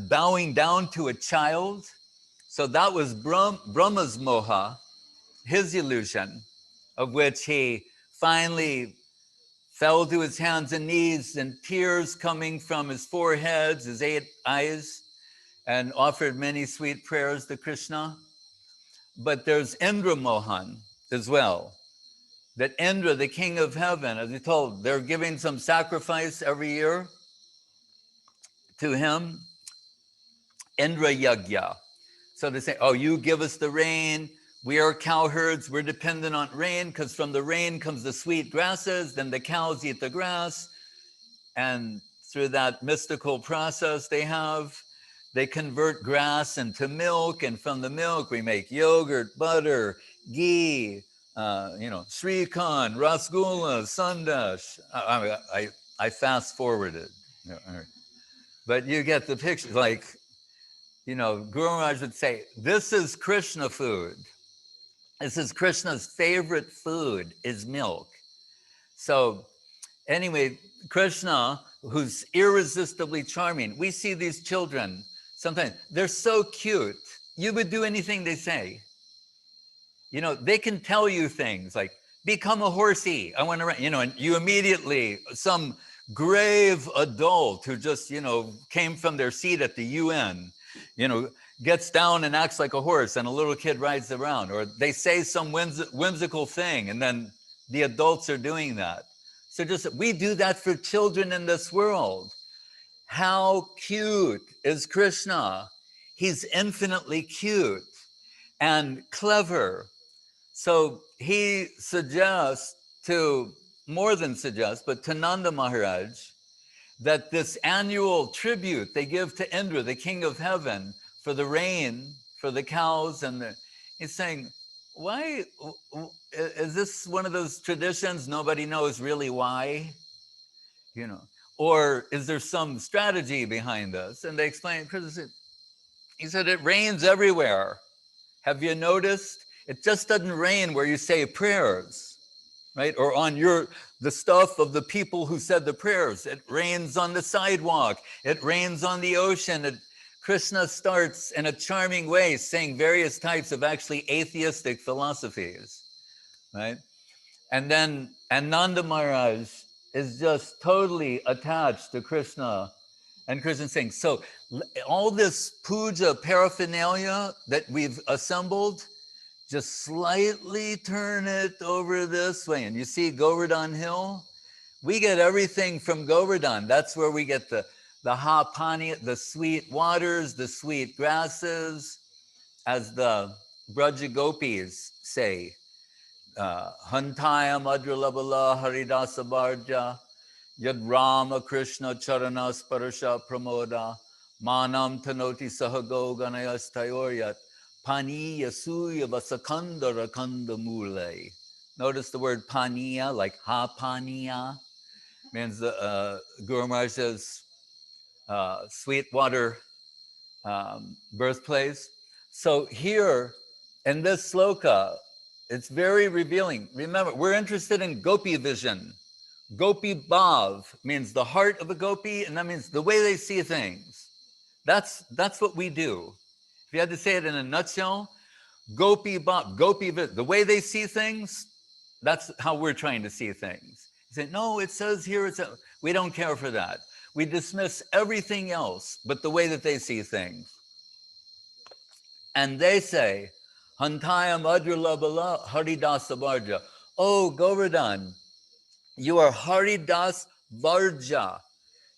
bowing down to a child. So that was Brahma's moha, his illusion, of which he finally fell to his hands and knees, and tears coming from his forehead, his 8 eyes, and offered many sweet prayers to Krishna. But there's Indra Mohan as well, that Indra, the king of heaven, as he told, they're giving some sacrifice every year to him, Indra Yagya. So they say, oh, you give us the rain. We are cowherds. We're dependent on rain because from the rain comes the sweet grasses. Then the cows eat the grass. And through that mystical process they convert grass into milk. And from the milk, we make yogurt, butter, ghee, shrikand, rasgulla, sandesh. I fast forwarded. But you get the picture, like, Guru Maharaj would say, this is Krishna food. This is Krishna's favorite food is milk. So anyway, Krishna, who's irresistibly charming, we see these children, sometimes they're so cute. You would do anything they say. They can tell you things like, become a horsey. I want to, and you immediately, some grave adult who just, came from their seat at the UN, gets down and acts like a horse, and a little kid rides around, or they say some whimsical thing, and then the adults are doing that. So we do that for children in this world. How cute is Krishna? He's infinitely cute and clever. So he suggests more than suggests, but to Nanda Maharaj, that this annual tribute they give to Indra, the king of heaven, for the rain, for the cows, he's saying, why, is this one of those traditions nobody knows really why? Or is there some strategy behind this? And they explain, he said, it rains everywhere. Have you noticed? It just doesn't rain where you say prayers, right? Or on the stuff of the people who said the prayers. It rains on the sidewalk. It rains on the ocean. Krishna starts in a charming way saying various types of actually atheistic philosophies, right? And Nanda Maharaj is just totally attached to Krishna and Krishna saying, so all this puja paraphernalia that we've assembled, just slightly turn it over this way. And you see Govardhan Hill? We get everything from Govardhan. That's where we get the ha pani, the sweet waters, the sweet grasses, as the Braja Gopis say. Hantaya Madralabala Haridasa Bharja Yad Rama Krishna Charana Sparasha Pramoda Manam Tanoti Sahago Ganayas Tayoryat Pani Yasuya Vasakanda Rakanda Mule. Notice the word paniya, like ha paniya, means the Guru Maharaj says sweet water birthplace. So here in this sloka, it's very revealing. Remember, we're interested in gopi vision. Gopi bhav means the heart of a gopi, and that means the way they see things. That's what we do. If you had to say it in a nutshell, gopi bhav, gopi vision, the way they see things, that's how we're trying to see things. You say, no, it says here, we don't care for that. We dismiss everything else but the way that they see things. And they say, Hantaya Madhulabala Haridasa Varja. Oh, Govardhan, you are Haridas Varja.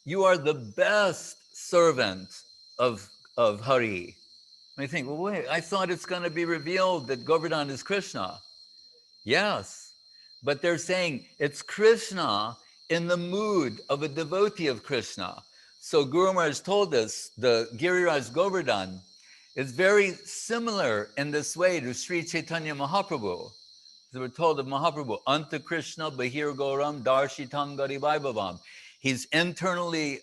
You are the best servant of Hari. And I think, well, wait, I thought it's going to be revealed that Govardhan is Krishna. Yes, but they're saying it's Krishna in the mood of a devotee of Krishna. So Guru Maharaj told us the Giriraj Govardhan is very similar in this way to Sri Chaitanya Mahaprabhu. So we're told of Mahaprabhu, Anta Krishna Bahir Gauram Darshitam Gari Vaibhavam. He's internally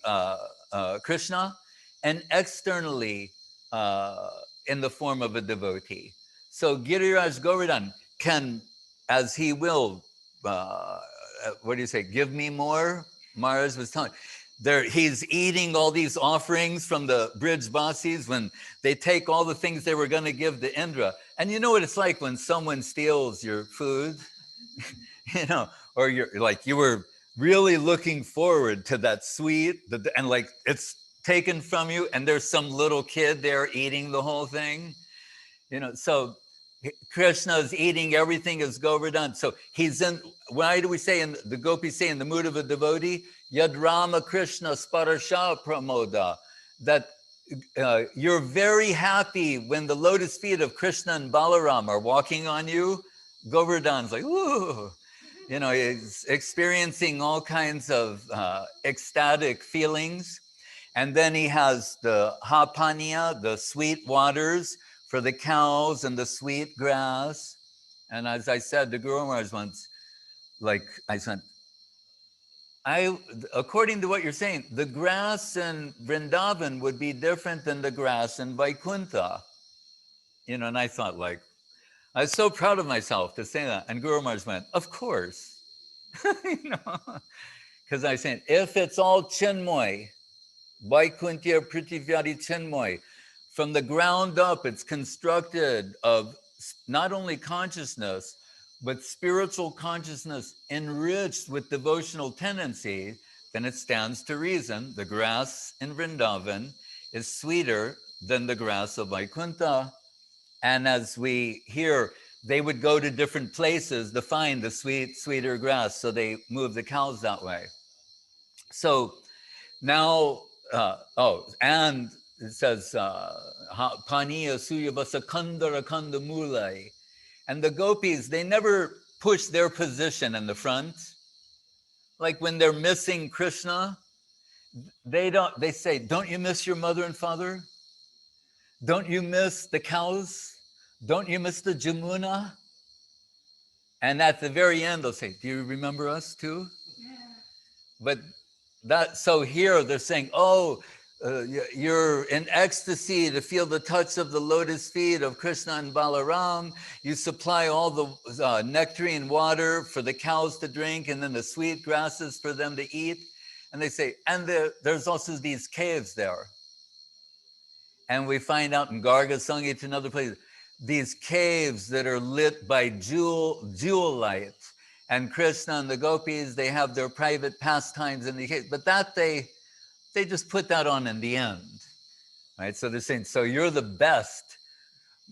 Krishna and externally in the form of a devotee. So Giriraj Govardhan can, as he will, what do you say, give me more? Maharaj was telling, he's eating all these offerings from the Brijbasis when they take all the things they were going to give to Indra. And you know what it's like when someone steals your food, you know, or you're like, you were really looking forward to that sweet, and like it's taken from you, and there's some little kid there eating the whole thing, you know. So Krishna is eating everything as Govardhan. So he's in, why do we say, in the gopis say, in the mood of a devotee, Yad Rama Krishna Sparasha Pramoda, that you're very happy when the lotus feet of Krishna and Balaram are walking on you. Govardhan's like, ooh, you know, he's experiencing all kinds of ecstatic feelings. And then he has the hapaniya, the sweet waters for the cows and the sweet grass. And as I said to Guru Maharaj once, like I said, according to what you're saying, the grass in Vrindavan would be different than the grass in Vaikuntha. You know, and I thought, like, I was so proud of myself to say that. And Guru Maharaj went, of course. You know, because I said, if it's all Chinmoy, Vaikuntha Prithivadi Chinmoy, from the ground up, it's constructed of not only consciousness, but spiritual consciousness enriched with devotional tendency, then it stands to reason the grass in Vrindavan is sweeter than the grass of Vaikuntha. And as we hear, they would go to different places to find the sweeter grass, so they move the cows that way. So now, and it says, Paniya Suyavasa Kandara Kanda Mulai. And the gopis, they never push their position in the front. Like when they're missing Krishna, they say, don't you miss your mother and father? Don't you miss the cows? Don't you miss the Jamuna? And at the very end, they'll say, do you remember us too? Yeah. But so here they're saying, oh, you're in ecstasy to feel the touch of the lotus feet of Krishna and Balaram. You supply all the nectarine water for the cows to drink, and then the sweet grasses for them to eat. And they say, and there's also these caves there. And we find out in Garga Sangit and other places, these caves that are lit by jewel light. And Krishna and the gopis, they have their private pastimes in the case, but that they just put that on in the end, right? So they're saying, so you're the best,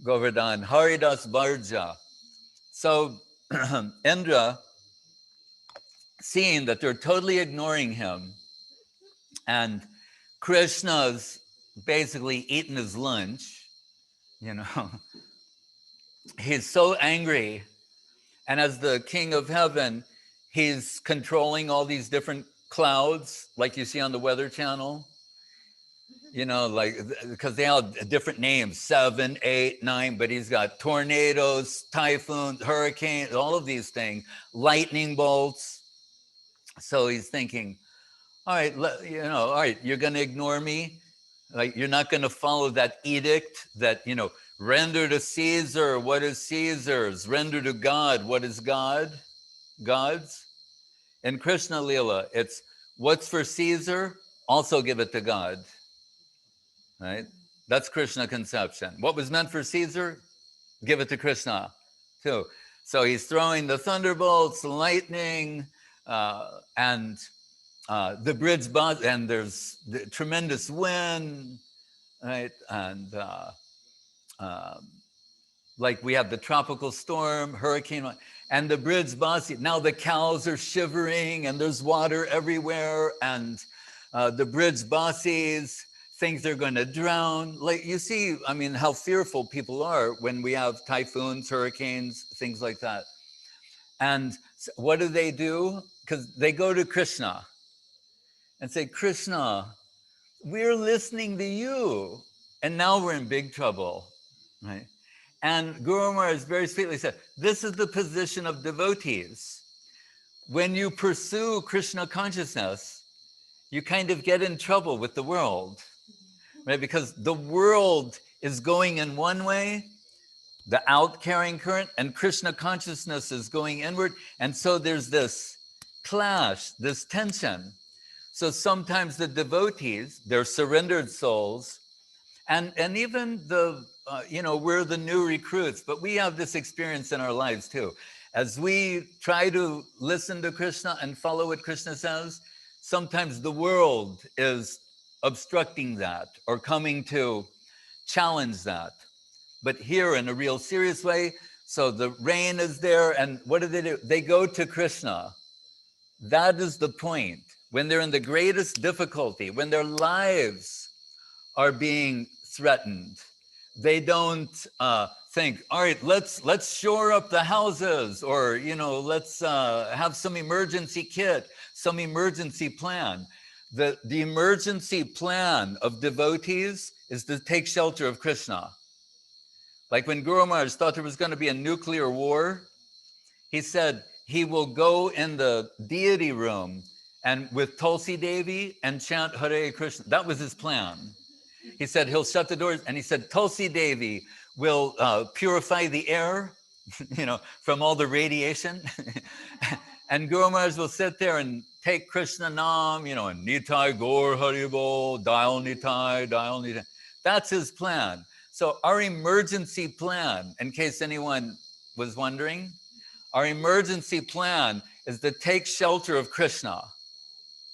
Govardhan, Haridas Bharja. So Indra, seeing that they're totally ignoring him, and Krishna's basically eating his lunch, you know, he's so angry. And as the king of heaven, he's controlling all these different clouds, like you see on the Weather Channel, you know, like, because they all have different names, 7, 8, 9, but he's got tornadoes, typhoons, hurricanes, all of these things, lightning bolts. So he's thinking, all right, you know, all right, you're going to ignore me. Like, you're not going to follow that edict that, you know, render to Caesar what is Caesar's, render to God what is God's. In Krishna-lila, it's what's for Caesar, also give it to God, right? That's Krishna conception. What was meant for Caesar, give it to Krishna too. So he's throwing the thunderbolts, the lightning, and the bridge, and there's the tremendous wind, right? And like we have the tropical storm, hurricane, and the bridge bossy. Now the cows are shivering and there's water everywhere, and the bridge bosses think they're going to drown. Like, you see, I mean, how fearful people are when we have typhoons, hurricanes, things like that. And what do? Because they go to Krishna and say, Krishna, we're listening to you, and now we're in big trouble, right? And Guru Maharaj very sweetly said, this is the position of devotees. When you pursue Krishna consciousness, you kind of get in trouble with the world, right? Because the world is going in one way, the out-carrying current, and Krishna consciousness is going inward. And so there's this clash, this tension. So sometimes the devotees, they're surrendered souls, and even the, you know, we're the new recruits, but we have this experience in our lives too. As we try to listen to Krishna and follow what Krishna says, sometimes the world is obstructing that or coming to challenge that. But here in a real serious way, so the rain is there, and what do? They go to Krishna. That is the point. When they're in the greatest difficulty, when their lives are being threatened, they don't think, all right, let's shore up the houses, or, you know, let's have some emergency kit, some emergency plan. The emergency plan of devotees is to take shelter of Krishna. Like when Guru Maharaj thought there was going to be a nuclear war, he said he will go in the deity room and with Tulsi Devi and chant Hare Krishna. That was his plan. He said he'll shut the doors, and he said Tulsi Devi will purify the air, you know, from all the radiation. And Guru Maharaj will sit there and take Krishna Nam, you know, and Nitai Gaur Haribol, Dial Nitai, Dial Nitai. That's his plan. So our emergency plan, in case anyone was wondering, our emergency plan is to take shelter of Krishna,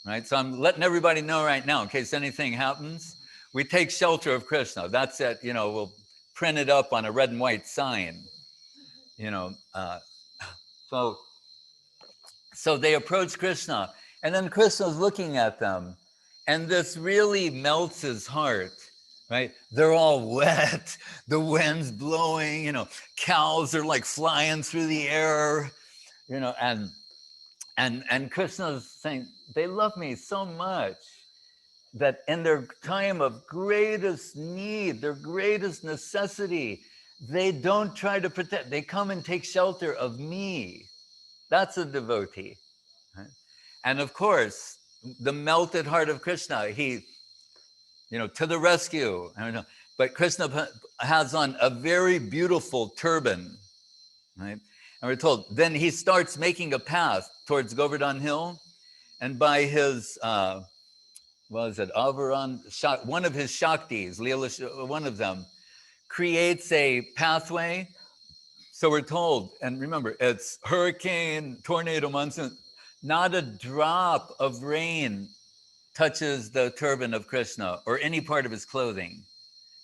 right? So I'm letting everybody know right now, in case anything happens, we take shelter of Krishna. That's it, you know, we'll print it up on a red and white sign, you know. So they approach Krishna, and then Krishna's looking at them, and this really melts his heart, right? They're all wet, the wind's blowing, you know, cows are like flying through the air, you know, and Krishna's saying, they love me so much that in their time of greatest need, their greatest necessity, they don't try to protect, they come and take shelter of me. That's a devotee. Right? And of course, the melted heart of Krishna, he, you know, to the rescue. But Krishna has on a very beautiful turban, right? And we're told, then he starts making a path towards Govardhan Hill, and by his, what is it, Avaran, one of his Shaktis, one of them, creates a pathway So we're told, and remember, it's hurricane, tornado, monsoon, not a drop of rain touches the turban of Krishna or any part of his clothing.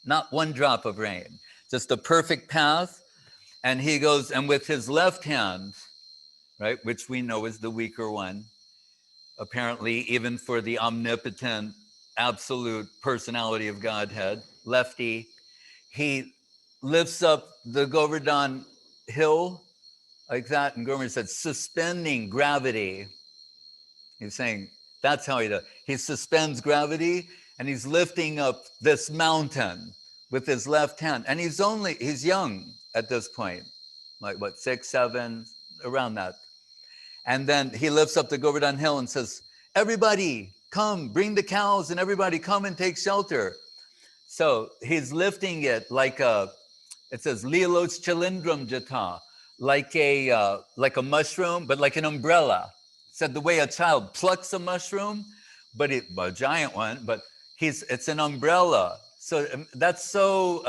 Not one drop of rain, just a perfect path. And he goes, and with his left hand, right, which we know is the weaker one, apparently even for the omnipotent, absolute personality of Godhead, lefty, he lifts up the Govardhan hill like that. And Govinda said, suspending gravity. He's saying, that's how he does. He suspends gravity and he's lifting up this mountain with his left hand. And he's young at this point, like what, 6, 7, around that. And then he lifts up the Govardhan hill and says, everybody come, bring the cows and everybody come and take shelter. So he's lifting it like it says, Lilos Chilindram Jata, like a mushroom, but like an umbrella. Said the way a child plucks a mushroom, but a giant one, but it's an umbrella. So that's so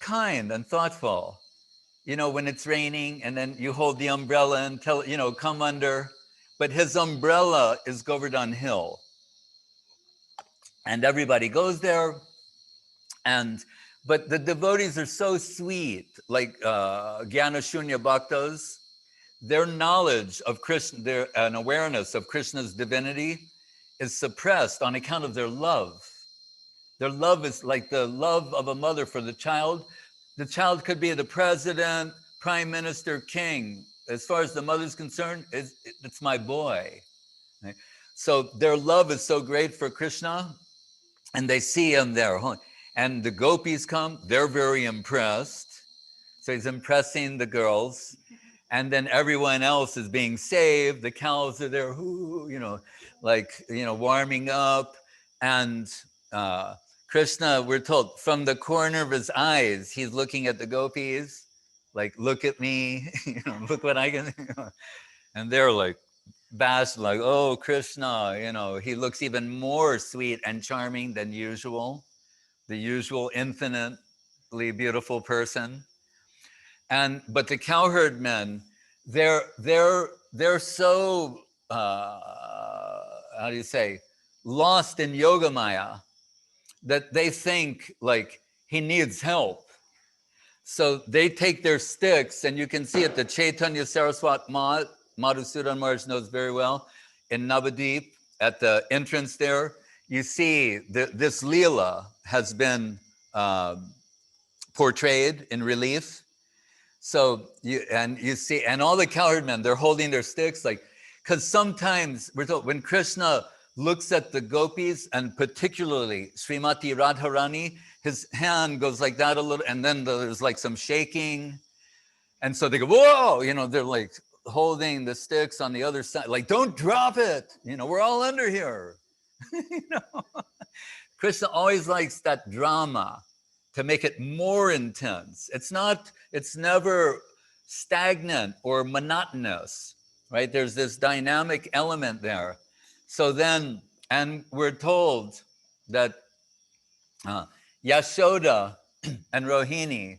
kind and thoughtful. You know, when it's raining and then you hold the umbrella and tell, come under. But his umbrella is Govardhan Hill. And everybody goes there. But the devotees are so sweet, like Jnana Shunya Bhaktas. Their knowledge of Krishna, an awareness of Krishna's divinity is suppressed on account of their love. Their love is like the love of a mother for the child. The child could be the president, prime minister, king. As far as the mother's concerned, it's my boy. Right? So their love is so great for Krishna, and they see him there. And the gopis come, they're very impressed. So he's impressing the girls. And then everyone else is being saved. The cows are there, warming up. And Krishna, we're told, from the corner of his eyes, he's looking at the gopis, like, look at me, look what I can, and they're like, bashed, like, oh, Krishna, he looks even more sweet and charming than usual, the usual infinitely beautiful person. But the cowherd men, they're so how do you say, lost in yoga maya that they think like he needs help. So they take their sticks, and you can see it, the Chaitanya Saraswat Mat, Madhusudan Maharaj knows very well, in Nabadwip at the entrance there, you see this lila has been portrayed in relief. So you see, and all the cowherd men, they're holding their sticks, like, because sometimes we're told when Krishna looks at the gopis, and particularly Srimati Radharani, his hand goes like that a little, and then there's like some shaking. And so they go, whoa, they're like holding the sticks on the other side, like, don't drop it. We're all under here. Krishna always likes that drama to make it more intense. It's never stagnant or monotonous, right? There's this dynamic element there. So then, and we're told that Yashoda and Rohini,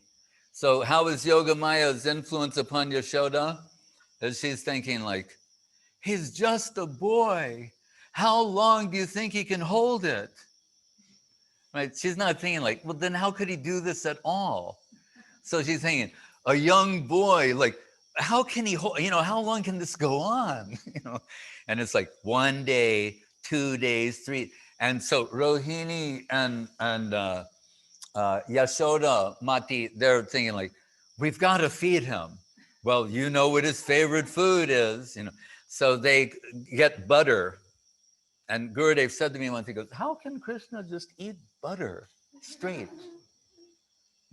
so how is Yoga Maya's influence upon Yashoda? That she's thinking like, he's just a boy. How long do you think he can hold it? Right? She's not thinking like, well, then how could he do this at all? So she's thinking, a young boy, like, how can he hold, how long can this go on? And it's like 1 day, 2 days, 3. And so Rohini and Yashoda Mati, they're thinking like, we've got to feed him. Well, you know what his favorite food is, So they get butter. And Gurudev said to me once, he goes, how can Krishna just eat butter straight?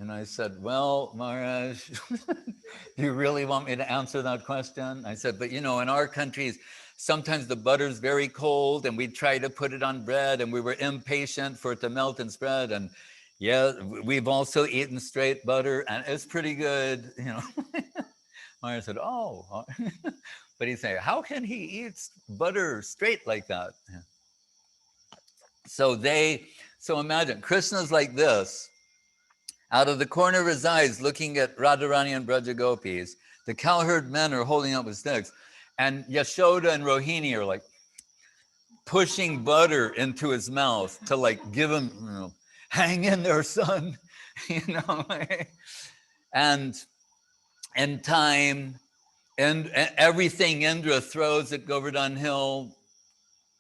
And I said, well, Maharaj, do you really want me to answer that question? I said, but in our countries, sometimes the butter's very cold and we try to put it on bread and we were impatient for it to melt and spread. And yeah, we've also eaten straight butter and it's pretty good, Maharaj said, oh, but he's saying, how can he eat butter straight like that? Yeah. So imagine Krishna's like this. Out of the corner of his eyes, looking at Radharani and Braja Gopis, the cowherd men are holding up his sticks, and Yashoda and Rohini are like pushing butter into his mouth to like give him, hang in there, son, and in time, and everything Indra throws at Govardhan Hill,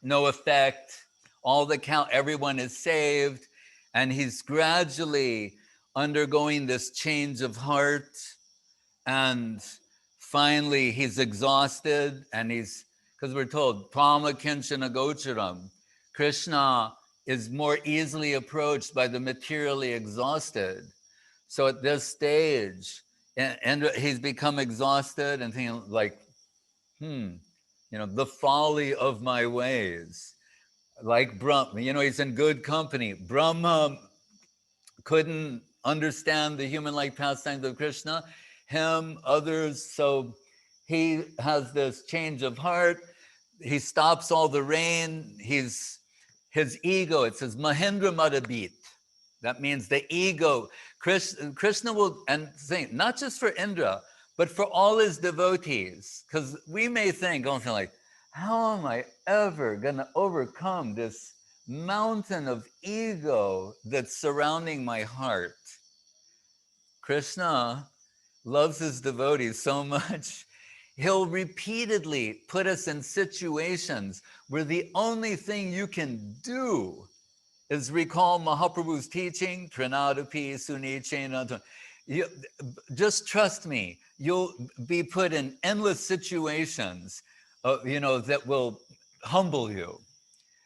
no effect. Everyone is saved, and he's gradually undergoing this change of heart, and finally he's exhausted, and because we're told Prama Kinchana Gocharam, Krishna is more easily approached by the materially exhausted. So at this stage, and he's become exhausted and thinking like, the folly of my ways. Like Brahma, he's in good company. Brahma couldn't understand the human-like pastimes of Krishna, others. So he has this change of heart. He stops all the rain. His ego, it says Mahendra Madhabit. That means the ego. Krishna will, and think, not just for Indra, but for all his devotees. Because we may think, like, how am I ever going to overcome this mountain of ego that's surrounding my heart? Krishna loves his devotees so much, he'll repeatedly put us in situations where the only thing you can do is recall Mahaprabhu's teaching, Trinadapi Sunichena. Just trust me, you'll be put in endless situations, that will humble you.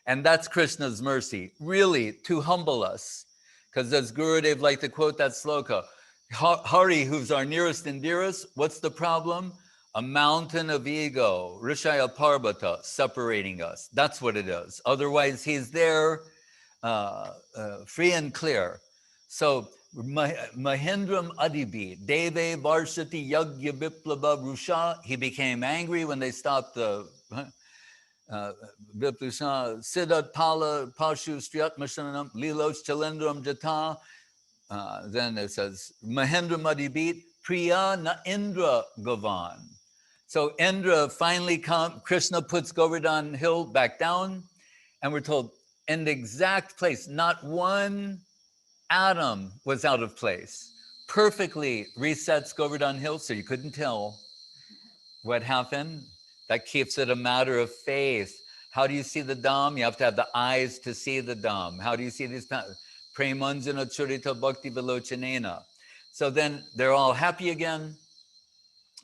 And that's Krishna's mercy, really, to humble us. Because as Gurudev liked to quote that sloka, Hari, who's our nearest and dearest, what's the problem? A mountain of ego, Rishaya Parvata, separating us. That's what it is. Otherwise, he's there, free and clear. So Mahindram Adibi, Deve Varshati Yagya Biplaba Rusha, he became angry when they stopped the Viplusha Siddhat Pala Pashu Striyat Mashanam Lilos Chalendram Jata. Then it says Mahindram Adibit Priya Na Indra Govan. So Indra finally comes, Krishna puts Govardhan Hill back down, and we're told in the exact place, not one atom was out of place. Perfectly resets Govardhan Hill, so you couldn't tell what happened. That keeps it a matter of faith. How do you see the Dham? You have to have the eyes to see the Dham. How do you see these? Premanjana Churita Bhakti Vilochanena. So then they're all happy again.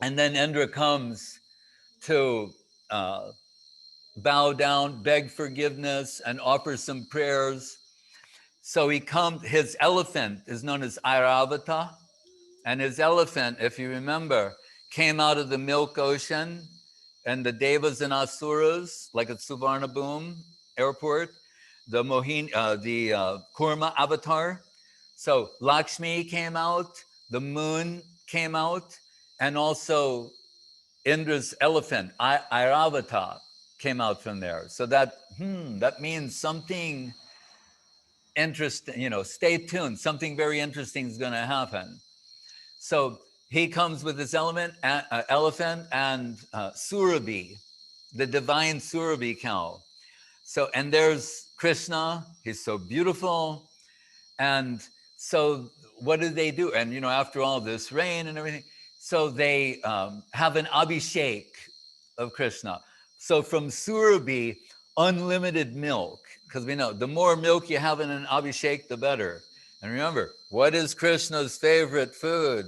And then Indra comes to bow down, beg forgiveness, and offer some prayers. So he comes, his elephant is known as Airavata. And his elephant, if you remember, came out of the milk ocean, and the Devas and Asuras, like at Suvarnabhumi airport, the Kurma avatar. So Lakshmi came out, the moon came out, and also Indra's elephant, Airavata, came out from there. So that means something interesting, stay tuned, something very interesting is going to happen. So he comes with his elephant and Surabhi, the divine Surabhi cow. So, and there's Krishna, he's so beautiful. And so what do? And, after all this rain and everything, so they have an abhishek of Krishna. So from Surabhi, unlimited milk, because we know the more milk you have in an abhishek, the better. And remember, what is Krishna's favorite food?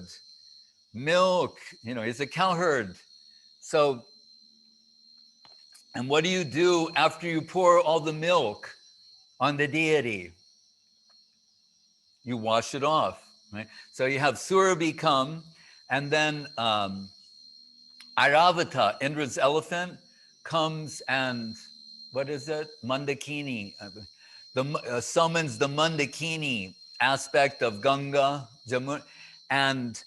Milk. He's a cowherd. So, and what do you do after you pour all the milk on the deity? You wash it off, right? So you have Surabhi come, and then Airavata, Indra's elephant, comes and, what is it? Mandakini. Summons the Mandakini aspect of Ganga, Jamuna, and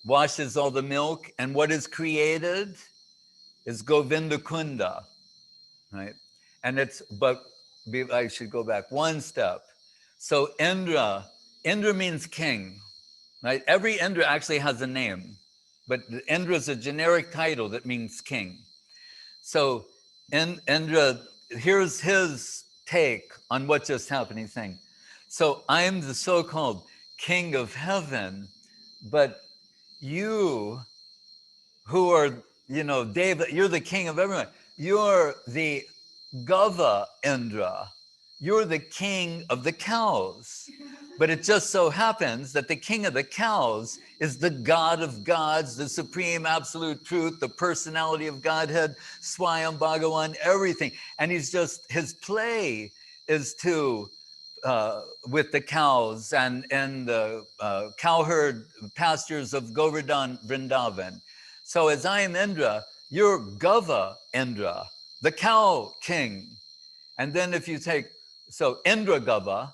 washes all the milk. And what is created is Govinda Kunda, right? And but I should go back one step. So Indra Indra means king, right? Every Indra actually has a name, but Indra is a generic title that means king. So Indra, here's his take on what just happened. He's saying, so I'm the so-called king of heaven, but you who are, Deva, you're the king of everyone. You're the Gava Indra. You're the king of the cows. But it just so happens that the king of the cows is the God of gods, the supreme absolute truth, the personality of Godhead, Swayam Bhagavan, everything. And he's just, his play is to, with the cows and the cowherd pastures of Govardhan, Vrindavan. So as I am Indra, you're Gava Indra, the cow king. And then if you take, so Indra Gava,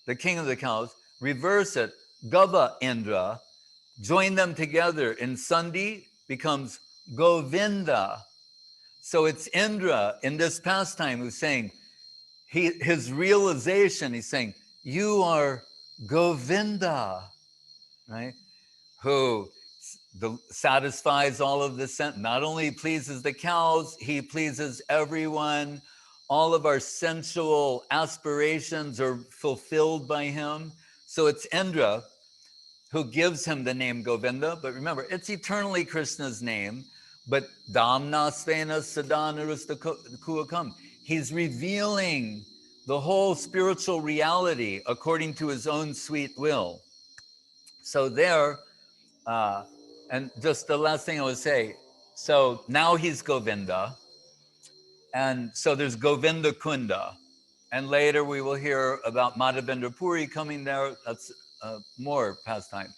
the king of the cows, reverse it, Gava Indra, join them together in Sandhi becomes Govinda. So it's Indra in this pastime who's saying, his realization, he's saying, you are Govinda, right? Who satisfies all of the, not only pleases the cows, he pleases everyone. All of our sensual aspirations are fulfilled by him. So it's Indra who gives him the name Govinda. But remember, it's eternally Krishna's name. But Damna Svena Sadhanarasta Kuakam. He's revealing the whole spiritual reality according to his own sweet will. So there, and just the last thing I would say, so now he's Govinda. And so there's Govinda Kunda. And later we will hear about Madhavendra Puri coming there. That's more pastime.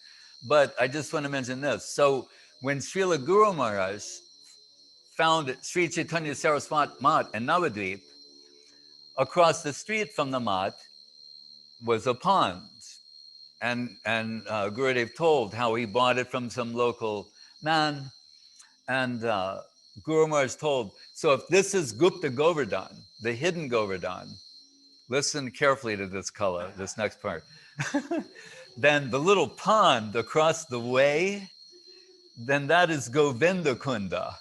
But I just want to mention this. So when Srila Guru Maharaj found Sri Chaitanya Saraswat Mat in Nabadwip, across the street from the Mat was a pond. And Gurudev told how he bought it from some local man. And Guru Maharaj told, so if this is Gupta Govardhan, the hidden Govardhan, listen carefully to this color, this next part. Then the little pond across the way, then that is Govinda Kunda,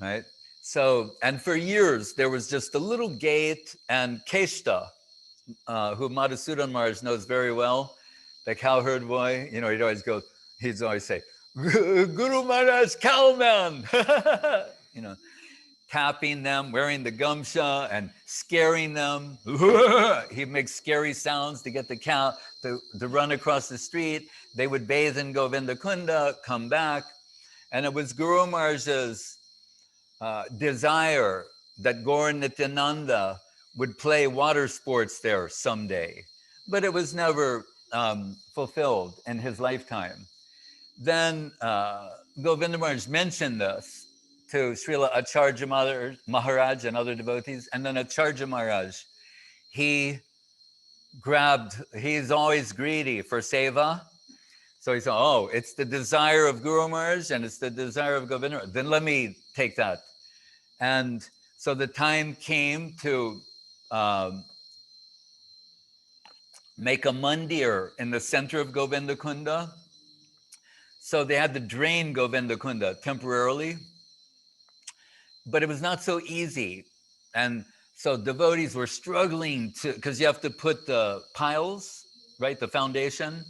right? So, and for years, there was just a little gate, and Keshta, who Madhusudan Maharaj knows very well, the cowherd boy, he'd always say, Guru Maharaj, cowman, tapping them, wearing the gamsha and scaring them. He'd make scary sounds to get the cow to run across the street. They would bathe in Govinda Kunda, come back. And it was Guru Maharaj's desire that Gaur Nityananda would play water sports there someday. But it was never fulfilled in his lifetime. Then Govinda Maharaj mentioned this to Srila Acharya Maharaj and other devotees. And then Acharya Maharaj, he's always greedy for seva. So he said, oh, it's the desire of Guru Maharaj and it's the desire of Govinda. Then let me take that. And so the time came to make a mandir in the center of Govinda Kunda. So they had to drain Govinda Kunda temporarily. But it was not so easy. And so devotees were struggling because you have to put the piles, right, the foundation.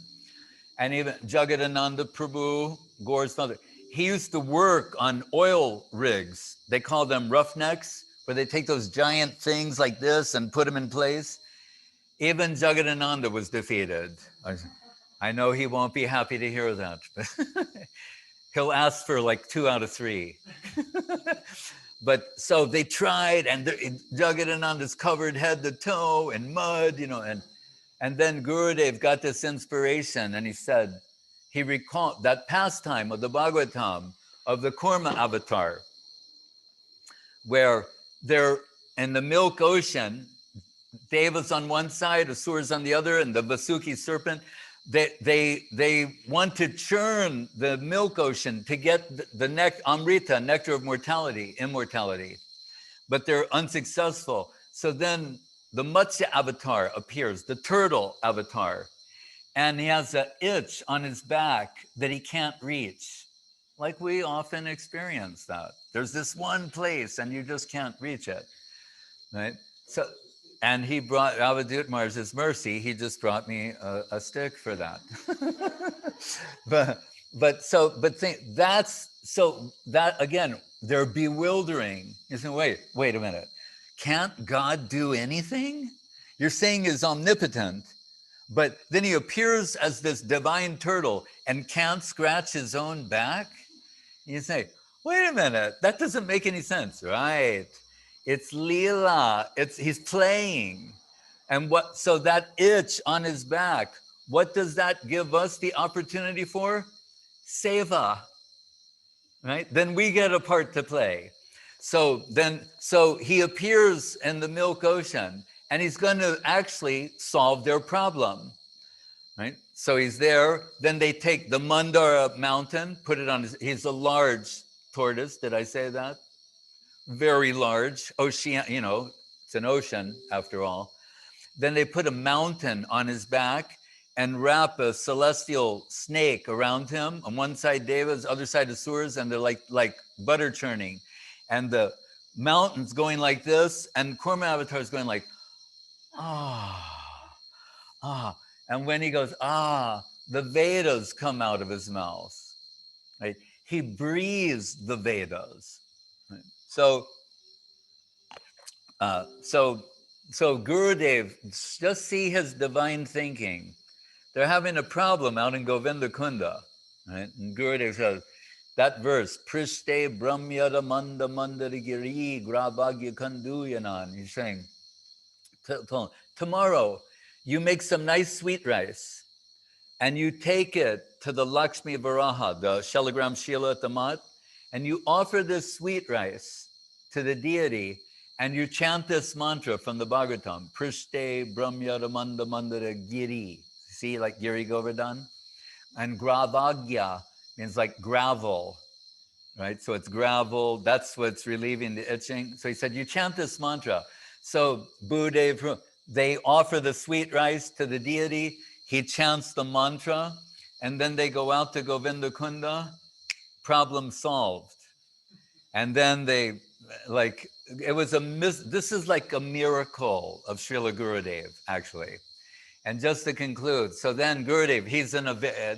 And even Jagadananda Prabhu, Gaur's father, he used to work on oil rigs. They call them roughnecks, where they take those giant things like this and put them in place. Even Jagadananda was defeated. I know he won't be happy to hear that. He'll ask for like 2 out of 3. But so they tried, and Jagadananda's covered head to toe in mud, and then Gurudev got this inspiration, and he said, he recalled that pastime of the Bhagavatam of the Kurma avatar, where they're in the milk ocean, Devas on one side, Asuras on the other, and the Vasuki serpent. They want to churn the milk ocean to get the Amrita, nectar of immortality, but they're unsuccessful. So then the Matsya avatar appears, the turtle avatar. and he has an itch on his back that he can't reach. Like we often experience that. There's this one place and you just can't reach it, right? So, and he brought, Avadhut Maharaj, his mercy, he just brought me a stick for that. but think, that again, they're bewildering. You say, wait a minute. Can't God do anything? You're saying he's omnipotent, but then he appears as this divine turtle and can't scratch his own back? You say, wait a minute, that doesn't make any sense, right? It's lila, he's playing. And so that itch on his back, what does that give us the opportunity for? Seva, right? Then we get a part to play. So he appears in the milk ocean and he's going to actually solve their problem, right? So he's there. Then they take the Mandara mountain, put it on he's a large tortoise. Did I say that? Very large ocean, it's an ocean after all. Then they put a mountain on his back and wrap a celestial snake around him. On one side Devas, other side Asuras, and they're like butter churning. And the mountain's going like this, and Kurma Avatar is going like, ah. And when he goes, the Vedas come out of his mouth. Right? He breathes the Vedas. Right? So Gurudev, just see his divine thinking. They're having a problem out in Govinda Kunda. Right? And Gurudev says, that verse, Prishte Brahmyada Manda Mandarigiri Grabhagya Kanduyanan. He's saying, tomorrow you make some nice sweet rice and you take it to the Lakshmi Varaha, the Shalagram Shila at the mat, and you offer this sweet rice to the deity and you chant this mantra from the Bhagavatam, Prishte Brahmyada Manda Mandara Giri. See, like Giri Govardhan? And Gravagya means like gravel, right? So it's gravel, that's what's relieving the itching. So he said, you chant this mantra. So Buddha, they offer the sweet rice to the deity, he chants the mantra, and then they go out to Govinda Kunda, problem solved. And then they, this is like a miracle of Srila Gurudev, actually. And just to conclude, so then Gurudev, he's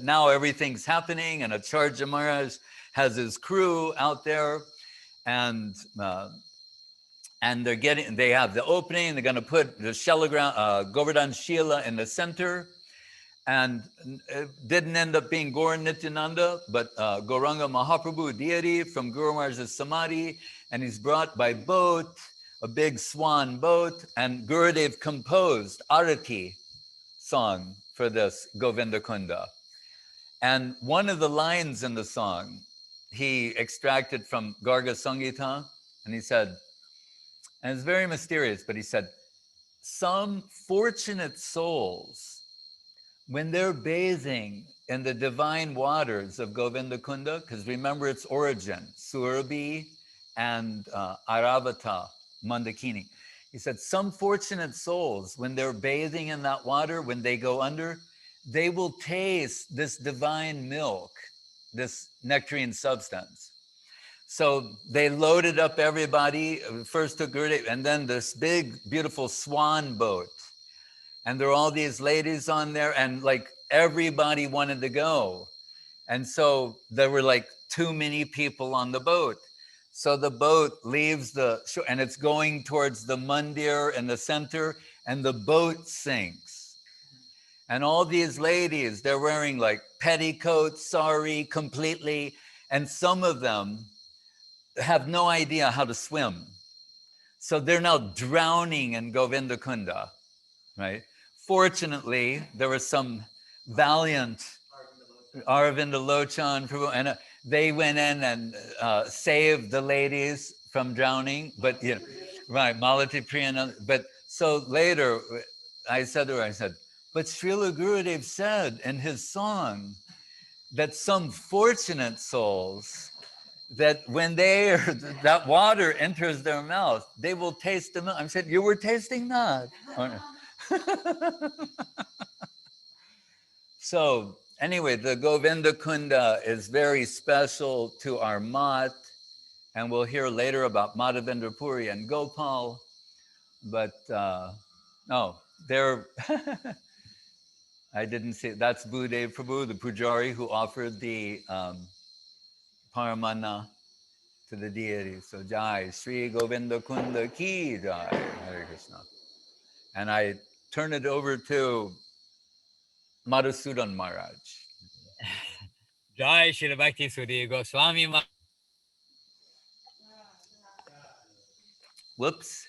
now everything's happening, and Acharya Maharaj has his crew out there, and they have the opening, they're going to put the Govardhan-lila in the center, and it didn't end up being Gaur Nityananda, but Gauranga Mahaprabhu, deity from Guru Maharaj's Samadhi, and he's brought by boat, a big swan boat, and Gurudev composed Arati song for this Govinda Kunda. And one of the lines in the song, he extracted from Garga Sangita, and he said, and it's very mysterious, but he said, some fortunate souls, when they're bathing in the divine waters of Govinda Kunda, because remember its origin, Surabhi and Aravata, Mandakini. He said, some fortunate souls, when they're bathing in that water, when they go under, they will taste this divine milk, this nectarine substance. So they loaded up everybody, first took Gurudev, and then this big, beautiful swan boat. And there are all these ladies on there, and like everybody wanted to go. And so there were like too many people on the boat. So the boat leaves the shore, and it's going towards the mandir in the center, and the boat sinks. And all these ladies, they're wearing like petticoats, sari, completely, and some of them have no idea how to swim. So they're now drowning in Govinda Kunda, right? Fortunately, there was some valiant Aravinda Lochan, and they went in and saved the ladies from drowning. But right, Malati Priya. But so later, I said to her, but Srila Gurudev said in his song that some fortunate souls, that when that water enters their mouth, they will taste the milk. I said, you were tasting that. So anyway, the Govinda Kunda is very special to our mat, and we'll hear later about Madhavendra Puri and Gopal. But no, they're I didn't see it. That's Bhudev Prabhu, the Pujari who offered the Paramana to the deity. So Jai, Sri Govinda Kunda Ki Jai, Hare Krishna. And I turn it over to Madhusudan Maharaj. Jai Shri Bhakti Sudhir Goswami. Whoops.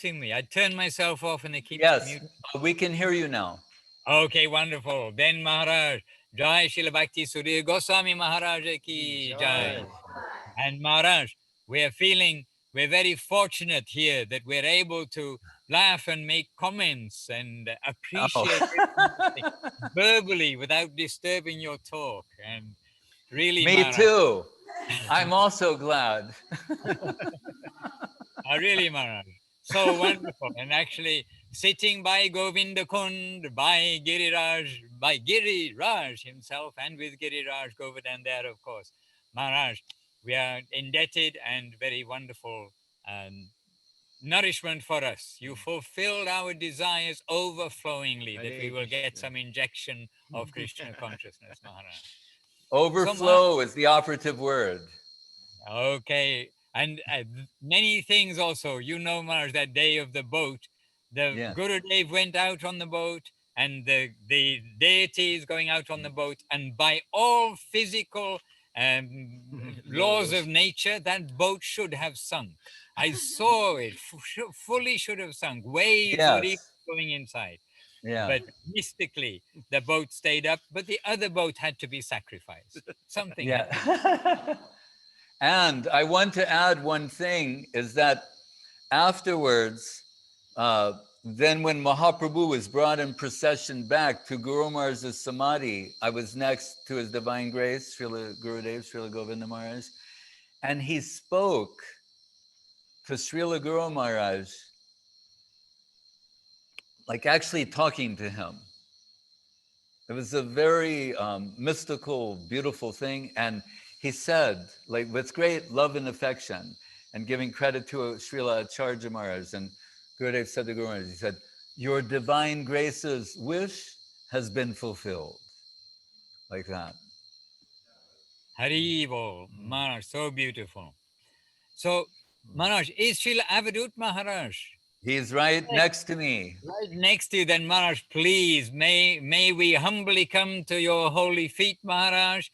Me. I turn myself off and it keeps Yes, mute. we can hear you now. Okay, wonderful. Then Maharaj, Jai Shri Bhakti Sudhir Goswami Maharaj ki Jai. And Maharaj, we're very fortunate here that we're able to laugh and make comments and appreciate everything verbally without disturbing your talk. And really, Me Maharaj. too. I'm also glad. Really, Maharaj. So wonderful. And actually, sitting by Govinda Kund, by Giriraj himself, and with Giriraj Govardhan there, of course. Maharaj, we are indebted and very wonderful nourishment for us. You fulfilled our desires overflowingly, that we will get some injection of Krishna consciousness, Maharaj. Overflow is the operative word. Okay. And many things also, Maharaj, that day of the boat, the Gurudev went out on the boat and the deities going out on the boat, and by all physical laws of nature, that boat should have sunk. I saw it, fully should have sunk. Waves were even going inside. Yeah. But mystically, the boat stayed up, but the other boat had to be sacrificed. Something happened. And I want to add one thing, is that afterwards, then when Mahaprabhu was brought in procession back to Guru Maharaj's Samadhi, I was next to His Divine Grace, Srila Gurudev, Srila Govinda Maharaj, and he spoke to Srila Guru Maharaj, like actually talking to him. It was a very mystical, beautiful thing. And he said, like with great love and affection, and giving credit to Srila Acharya Maharaj, and Gurudev said to Guru Maharaj, he said, your divine grace's wish has been fulfilled. Like that. Haribo, Maharaj, so beautiful. So, Maharaj, is Srila Avadhut Maharaj? He's right next to me. Right next to you, then Maharaj, please, may we humbly come to your holy feet, Maharaj,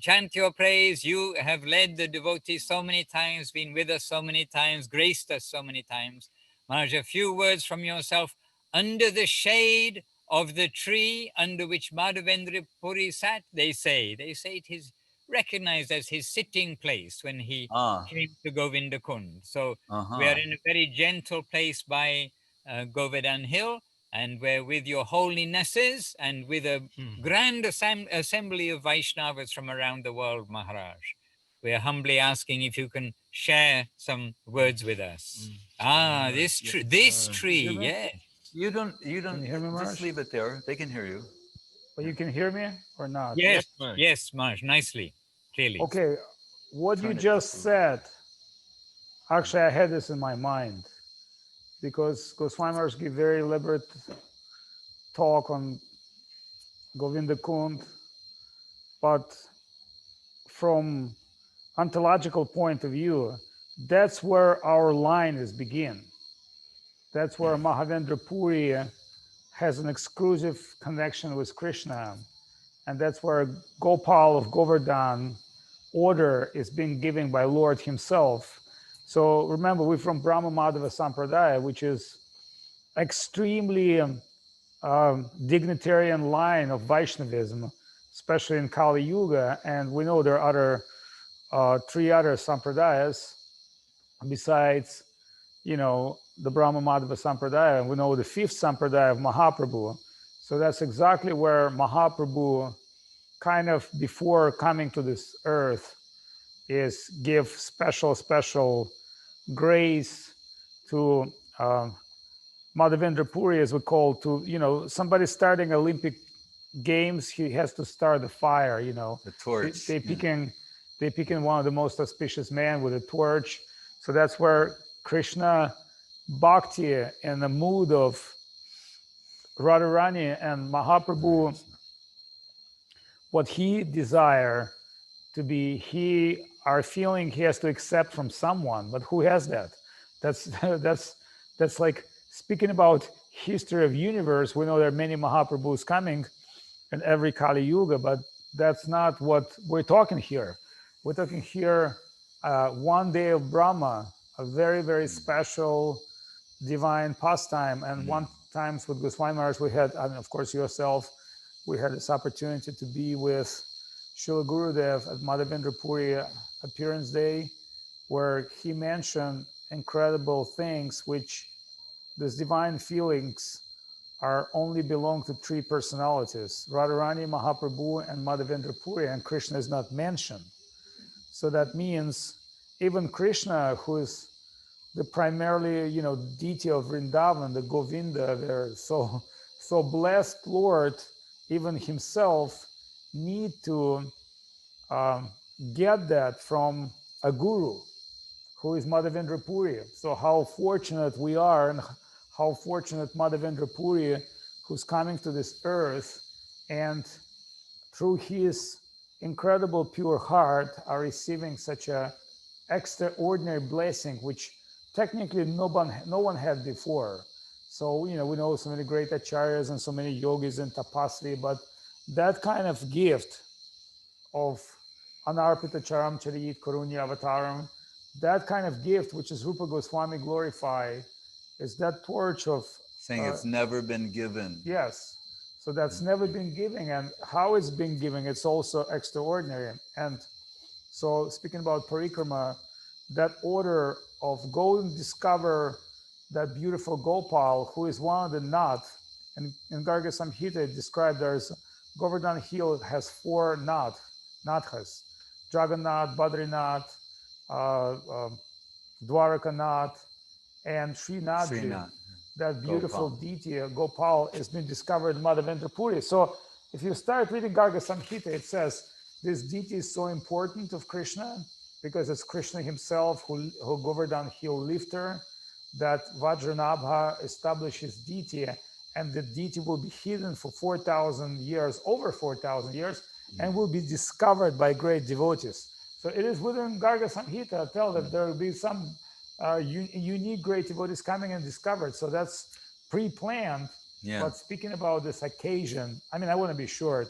chant your praise. You have led the devotees so many times, been with us so many times, graced us so many times. Maharaj, a few words from yourself. Under the shade of the tree under which Madhavendra Puri sat, they say it is recognized as his sitting place when he came to Govinda Kund. So we are in a very gentle place by Govardhan Hill, and we're with your holinesses and with a grand assembly of Vaishnavas from around the world, Maharaj. We are humbly asking if you can share some words with us. This tree, yes. You don't Can you hear me, Maharaj? just leave it there. They can hear you. But you can hear me or not? Yes, Maharaj, nicely, clearly. Okay, what you just said, actually I had this in my mind, because Goswami Maharaj gave very elaborate talk on Govinda Kund, but from ontological point of view, that's where our line is begin. That's where Mahavendra Puri has an exclusive connection with Krishna. And that's where Gopal of Govardhan order is being given by Lord himself. So remember, we're from Brahma Madhava Sampradaya, which is extremely dignitarian line of Vaishnavism, especially in Kali Yuga. And we know there are three other Sampradayas besides, the Brahma Madhava Sampradaya, and we know the fifth Sampradaya of Mahaprabhu. So that's exactly where Mahaprabhu, kind of before coming to this earth, is give special grace to Madhavendra Puri, as we call, to, somebody starting Olympic games, he has to start the fire, The torch. They picking one of the most auspicious men with a torch. So that's where Krishna Bhakti and the mood of Radharani and Mahaprabhu, what he desire to be, he are feeling he has to accept from someone, but who has that? That's that's like speaking about history of universe. We know there are many Mahaprabhus coming in every Kali Yuga, but that's not what we're talking here. We're talking here one day of Brahma, a very, very special divine pastime. And one times with Goswami Maharaj, we had, and of course yourself, we had this opportunity to be with Srila Gurudev at Madhavendra Puri Appearance Day, where he mentioned incredible things, which these divine feelings are only belong to three personalities: Radharani, Mahaprabhu, and Madhavendra Puri, and Krishna is not mentioned. So that means even Krishna, who is the primarily, deity of Vrindavan, the Govinda, there, so blessed Lord, even himself need to get that from a guru, who is Madhavendra Puri. So how fortunate we are, and how fortunate Madhavendra Puri, who's coming to this earth, and through his incredible pure heart are receiving such a extraordinary blessing, which technically no one had before. So, we know so many great acharyas and so many yogis and tapasvi, but that kind of gift of anarpita charam chariyit karunya avataram, that kind of gift, which is Rupa Goswami glorified, is that torch of saying it's never been given. Yes. So that's never been given, and how it's been given, it's also extraordinary. And so speaking about parikrama, that order of go and discover that beautiful Gopal, who is one of the Nath, and in Garga Samhita it described there's Govardhan Hill has 4 Nathas: Jagannath, Badrinath, Dwarkanath, and Srinathji. That beautiful deity, Gopal, has been discovered in Madhavendra Puri. So if you start reading Garga Samhita, it says this deity is so important of Krishna because it's Krishna himself who Govardhan Hill lifter, that Vajranabha establishes deity, and the deity will be hidden for 4,000 years, over 4,000 years, and will be discovered by great devotees. So it is within Garga Samhita tell that there will be some unique great devotees coming and discovered. So that's pre-planned. Yeah. But speaking about this occasion, I mean, I want to be short,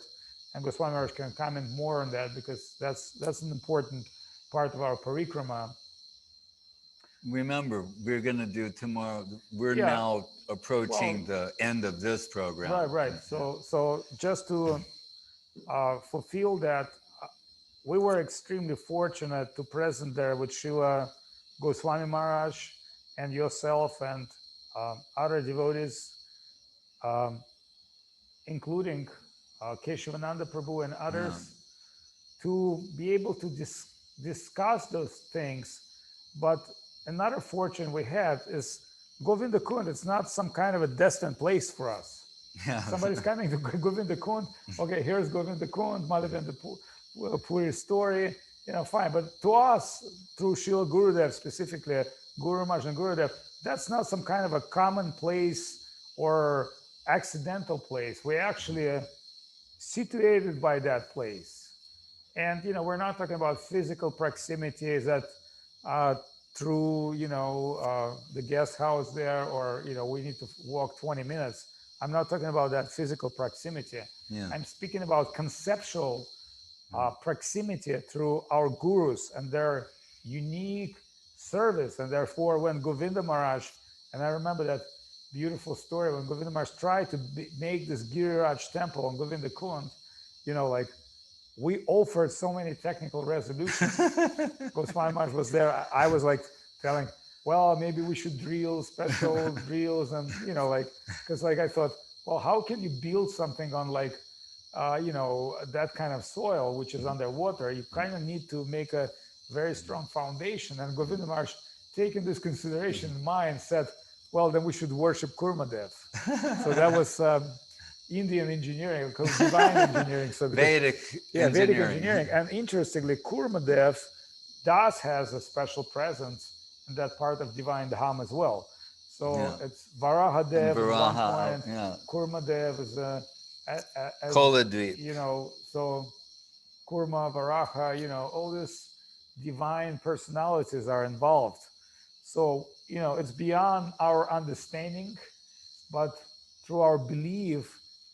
and Goswami Maharaj can comment more on that, because that's an important part of our parikrama. Remember, we're going to do tomorrow. We're now approaching the end of this program. Right. So just to fulfill that, we were extremely fortunate to present there with Srila Goswami Maharaj and yourself and other devotees, including Keshavananda Prabhu and others, to be able to discuss those things. But another fortune we had is Govinda Kund. It's not some kind of a destined place for us. Yeah. Somebody's coming to Govinda Kund. Okay, here's Govinda Kund, Madhavendra Puri's story. Fine. But to us, through Srila Gurudev specifically, Guru Maharaj and Gurudev, that's not some kind of a common place or accidental place. We're actually situated by that place. And, we're not talking about physical proximity that through, the guest house there, or, we need to walk 20 minutes. I'm not talking about that physical proximity. Yeah. I'm speaking about conceptual proximity through our gurus and their unique service. And therefore, when Govinda Maharaj, and I remember that beautiful story, when Govinda Maharaj tried to make this Giriraj temple on Govinda Kund, we offered so many technical resolutions. Goswami Maharaj was there. I was like telling, well, maybe we should drill special drills, and because I thought, well, how can you build something on that kind of soil which is underwater? You kind of need to make a very strong foundation. And Govinda Maharaj, taking this consideration in mind, said, well, then we should worship Kurma Dev. So that was Indian engineering, called divine engineering. So Vedic Vedic engineering. engineering. And interestingly, Kurma Dev does has a special presence in that part of divine Dham as well. So it's Varaha Dev at one point. Kurma Dev is Koladvip. So Kurma, Varaha, all these divine personalities are involved. So, it's beyond our understanding, but through our belief,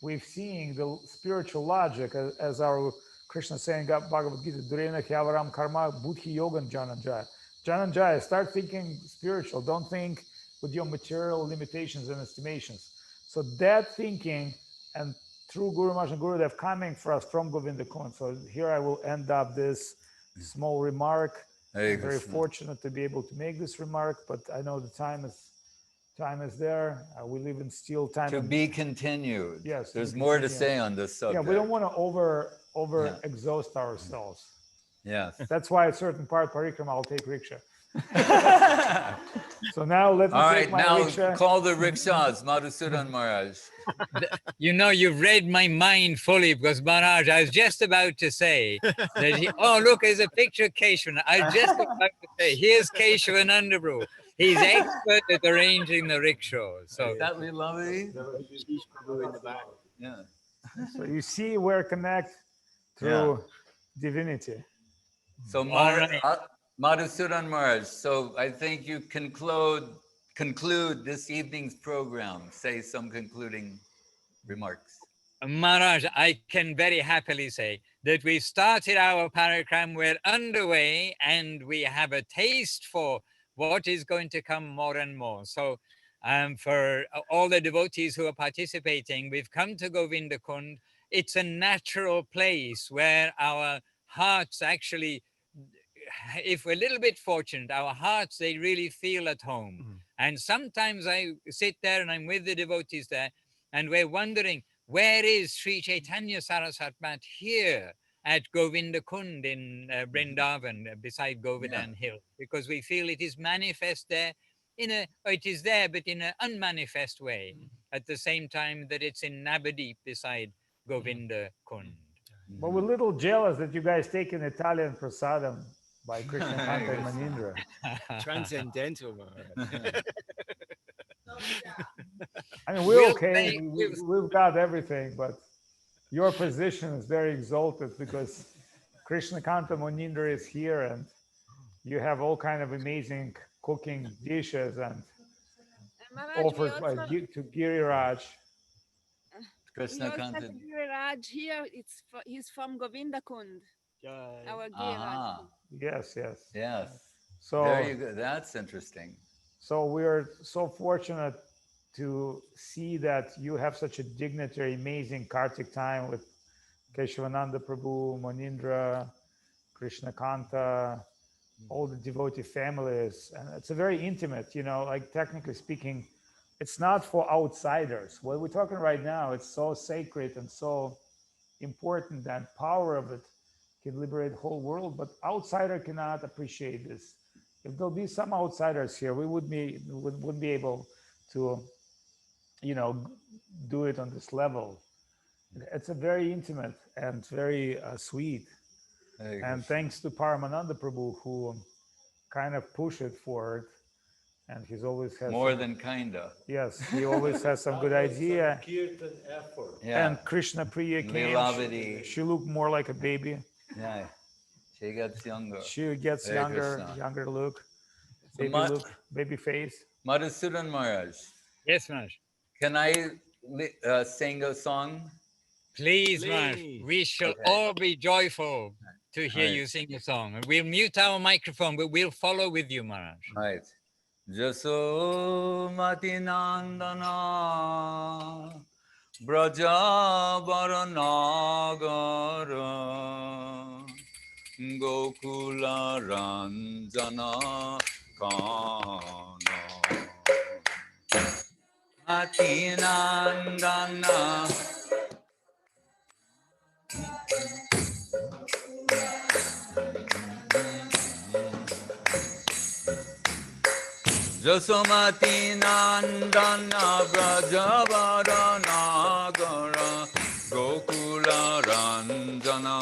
we've seen the spiritual logic, as our Krishna saying, Bhagavad Gita, Durena Hyavaram Karma, Buddhi Yogan Jananjaya. Jananjaya, start thinking spiritual. Don't think with your material limitations and estimations. So that thinking, and through Guru Maharaj and Gurudev coming for us from Govinda Kunda. So here I will end up this small remark. I'm very fortunate to be able to make this remark, but I know the time is there. We live in steel time. To be continued. Yes. There's more to say on this subject. Yeah, we don't want to over exhaust ourselves. Yes. That's why at certain part Parikrama I'll take rickshaw. So now let me take my rickshaw. Now call the rickshaws, Madhusudan Maharaj. You've read my mind fully, because Maharaj, I was just about to say that look, there's a picture of Keshavan. I was just about to say, here's Keshavananda Prabhu. He's expert at arranging the rickshaws. So is that lovely? in the back. Yeah. So you see we're connect through divinity. So Madhusudan Maharaj, so I think you conclude this evening's program. Say some concluding remarks. Maharaj, I can very happily say that we started our parikram, we're underway, and we have a taste for what is going to come more and more. So for all the devotees who are participating, we've come to Govinda Kunda. It's a natural place where our hearts actually, if we're a little bit fortunate, our hearts, they really feel at home. Mm-hmm. And sometimes I sit there and I'm with the devotees there, and we're wondering, where is Sri Chaitanya Saraswat Mat here at Govinda Kunda in Vrindavan, beside Govardhan Hill? Because we feel it is manifest there it is there, but in an unmanifest way, at the same time that it's in Nabadwip beside Govinda Kunda. But we're a little jealous that you guys take an Italian prasadam by Krishna Kanta and Manindra. Transcendental. I mean, we're okay. We've got everything, but your position is very exalted because Krishna Kanta Manindra is here, and you have all kind of amazing cooking dishes and offered to Giriraj. Krishna Kanta. Giriraj here, he's from Govinda Kunda. Our Giriraj. Yes. So there you go. That's interesting. So we are so fortunate to see that you have such a dignitary, amazing Kartik time with Keshavananda Prabhu, Manindra, Krishna Kanta, all the devotee families. And it's a very intimate, like technically speaking, it's not for outsiders. What we're talking right now, it's so sacred and so important, and power of it can liberate the whole world, but outsider cannot appreciate this. If there'll be some outsiders here, we wouldn't be able to, do it on this level. It's a very intimate and very sweet. And thanks to Paramananda Prabhu, who kind of pushed it forward, and he's always has more than kinda. Yes, he always has some good idea. Kirtan effort. Yeah. And Krishna Priya came. She looked more like a baby. Yeah, she gets younger. She gets younger look, baby look, baby face. Madhusudan Maharaj. Yes, Maharaj. Can I sing a song? Please, Maharaj. We shall all be joyful to hear you sing a song. And we'll mute our microphone, but we'll follow with you, Maharaj. Right. Jaso Matinandana Braja Varanagara Gokula Ranjana Kana Matinandana Jasomati Nandana Brajavara Nagara Gokula Ranjana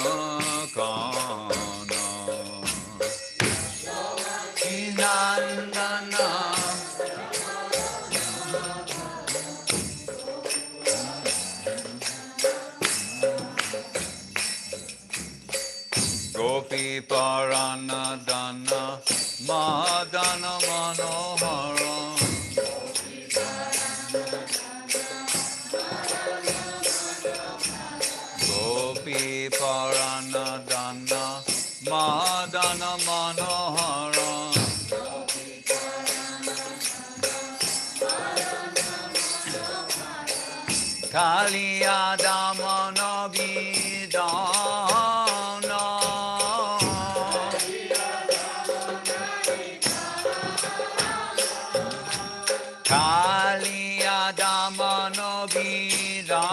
Kana Nandana Gopi Parana Dana Madana Manohara Gopi Parana Dana Madana Manohara Kaliyadamana Vidana Kaliyadamana Vidana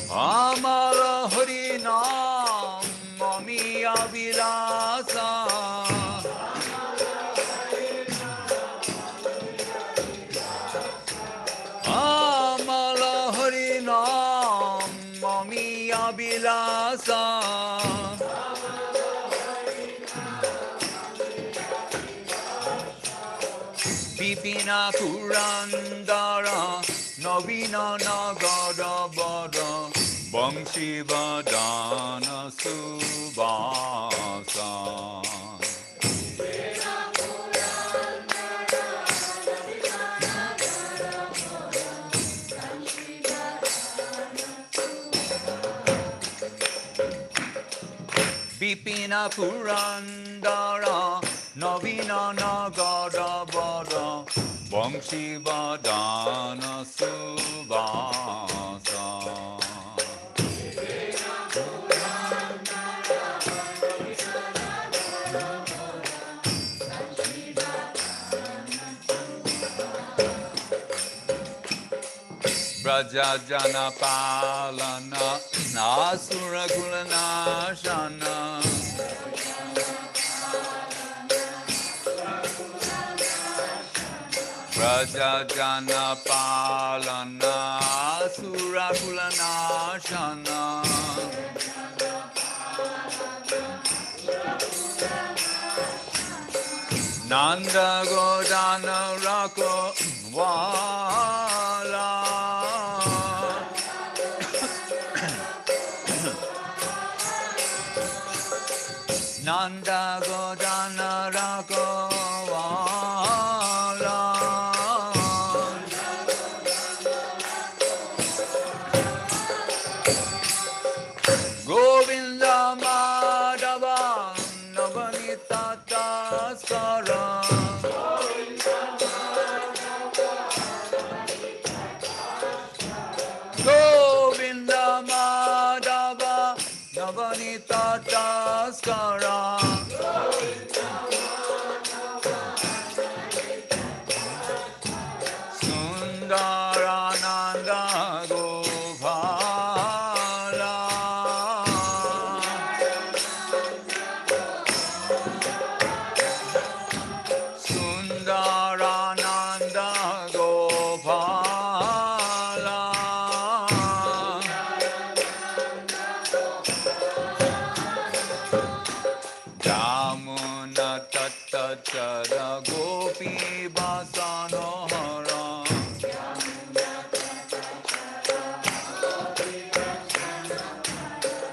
Amara Harinam Mamiya Vilasa Amala Harinam Mamiya Vilasa Vipina Purandara Navina Nagara Bada Bangshi Vadana Subasa Vipina Purandara Navina Nagara Bada Bangshi Vadana Subasa Braja Jana Palana Asura Kulanashana Braja Jana Palana Asura Kulanashana Nanda Godana Rako Wala Nanda Godana Rako Wala Govinda Madhava Navanita Taskara Govinda Madhava Navanita Taskara Sundarananda Gopala Sundarananda Gopala Jamuna Tatta Chara Gopi Basanohara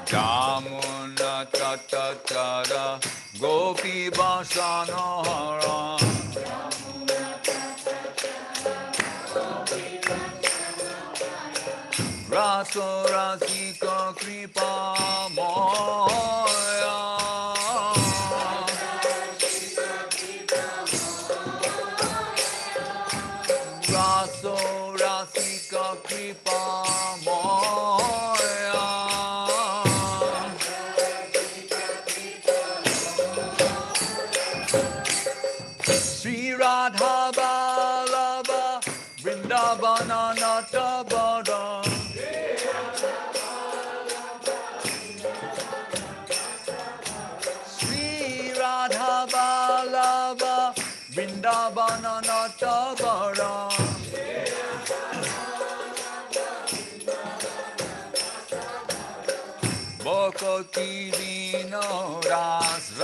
Jamuna Tatta Chara Gopi Basanohara Raso Rasika Kripa Moya Raso Rasika Kripa Moya Sri Radha Balaba Vrindavana Natabara Vrindavana Natavara Bhakti Vino Rasraya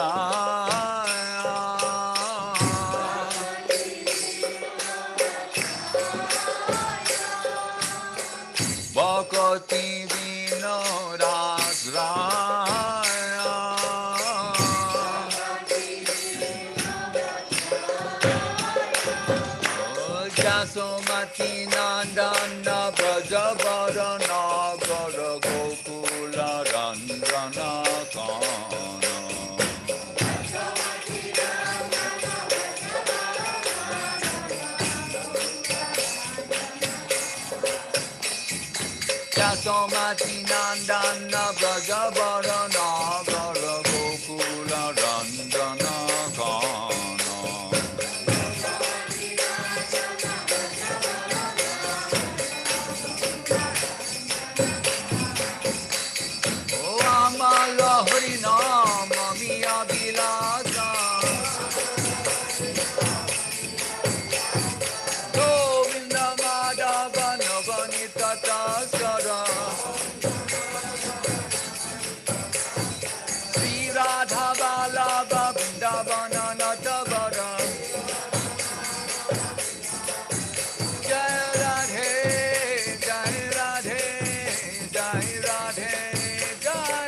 Bhakti Vino Rasraya Jasomati Nandana Brajavara Nagara Gokula Ranjana Kana Jasomati Nandana Brajavara Nagara Gokula Ranjana Kana Hari Nama Miya Bilasa Govinda Madhava Navanita Taskara Sri Radha Vallabha Vrindavana Natavara Jai Radhe Jai Radhe Jai Radhe Jai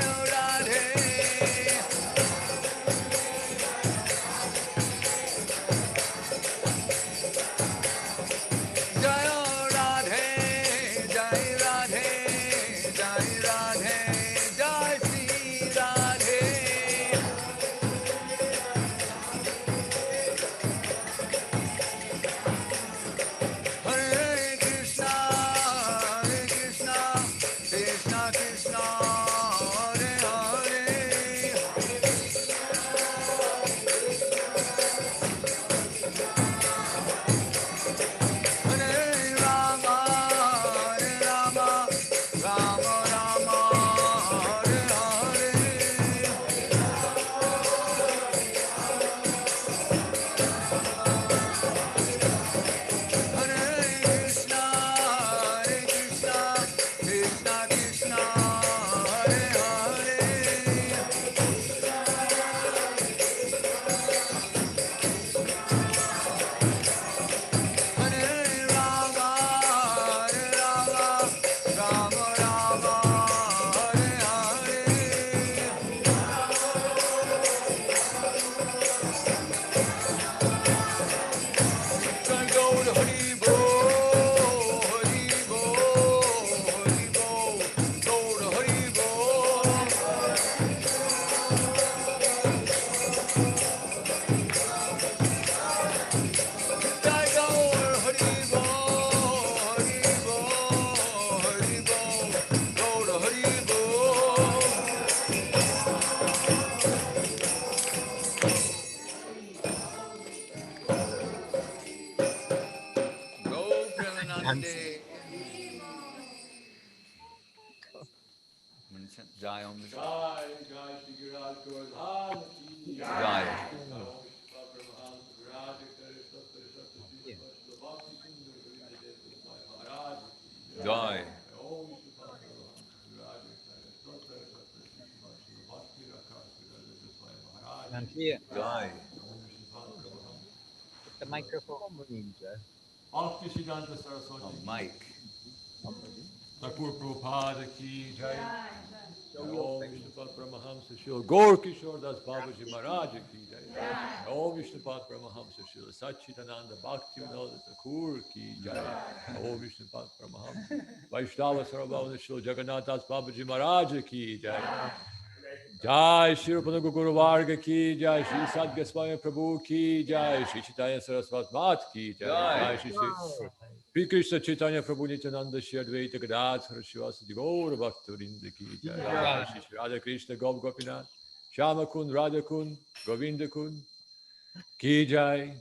Jai Om Jai Jai Jai Unclear. Jai Put the microphone. Mike Thakur Prabhupada ki jai. Om Vishnupad Paramahamsa Srila Gaur Kishore Das Babaji Maharaj ki jai. Om Vishnupad Paramahamsa Srila Satchitananda Bhakti Vinod Thakur ki jai. Om Vishnupad Paramahamsa Vaishnava Sarvabhavana Srila Jagannath Das Babaji Maharaj ki jai. Jai Shri Rupa Guru Varga ki jai. Shri Sadhguru Swami Prabhu ki jai. Shri Chaitanya Saraswat Mat ki jai. Jai Shri Shri Krishna Chaitanya Prabhu Nityananda Shri Advaita Gadadhara Shivasadi Gaura Bhaktarinda ki jai. Jai Shri Shri Radha Krishna Gop Gopinath Shama Kund Radha Kund Govinda Kund ki jai.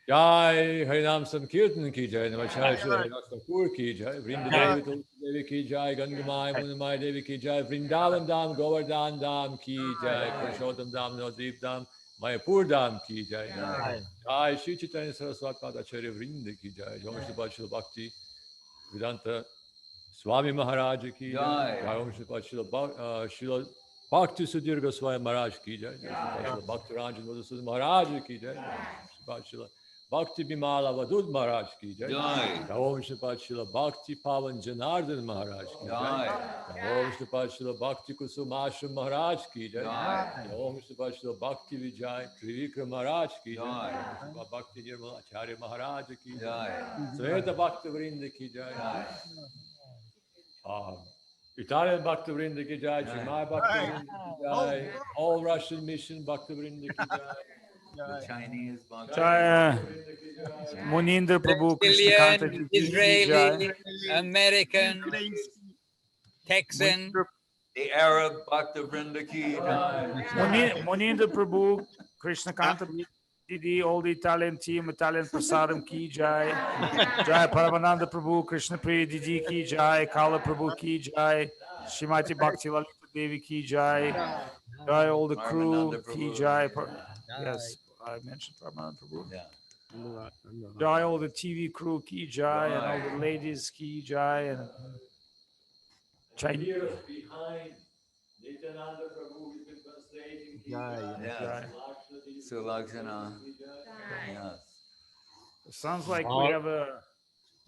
Jai Harinam Sankirtan ki jai. Namachari Shri Haridas Thakur ki jai. Vrinda Devi Tulsi Devi ki jai. Gangamai Munamai Devi ki jai. Vrindavan Dham Govardhan Dham ki jai. Purushottam Dham Navadvip Dham Mayapur Dham ki jai. Jai Shri Chaitanya Saraswati Acharya Vrinda ki jai. Jai Om Shri Bhakti Vedanta Swami Maharaj ki jai. Jai Om Shri Srila Bhakti Sudhir Goswami Maharaj ki jai. Jai Shri Bhakti Ranjan Madhusudan Maharaj ki jai. Jai Shri Bhakti Bimala Avadhut Maharaj ki jai. Jai Om Shri Srila Bhakti Pavan Janardhan Maharaj ki jai. Jai Om Shri Srila Bhakti Kusumashram Maharaj ki jai. Jai Om Shri Srila Bhakti Vijay Trivikram Maharaj ki jai. Jai Bhakti Nirmal Acharya Maharaj ki jai. Sveta Bhakti Vrinda ki jai. Italian Bhakti Vrinda ki jai, Chennai Bhakti Vrinda ki jai, all Russian Mission Bhakti Vrinda ki jai, The Chinese Bhakti. Jai Munindra Prabhu Krishna Kanta Brazilian, Ji ki Jai. Israeli, American, Texan, The Arab Bhakti Vrinda ki jai. Munindra Prabhu Krishna Kanta Didi, all the Italian team, Italian Prasadam ki Jai. Jai Paramananda Prabhu Krishna Priya Didi ki Jai. Kala Prabhu ki Jai. Shrimati Bhakti Lalita Devi ki Jai. Jai all the crew Paramananda ki Prabhu. Jai. Yes, I mentioned Paramananda Prabhu. Yeah. Jai all the TV crew ki Jai, and all the ladies ki Jai, and Chinese. years behind Nityananda Prabhu, we've been translating. Yes. Sulakshana. Yes. It sounds like we have a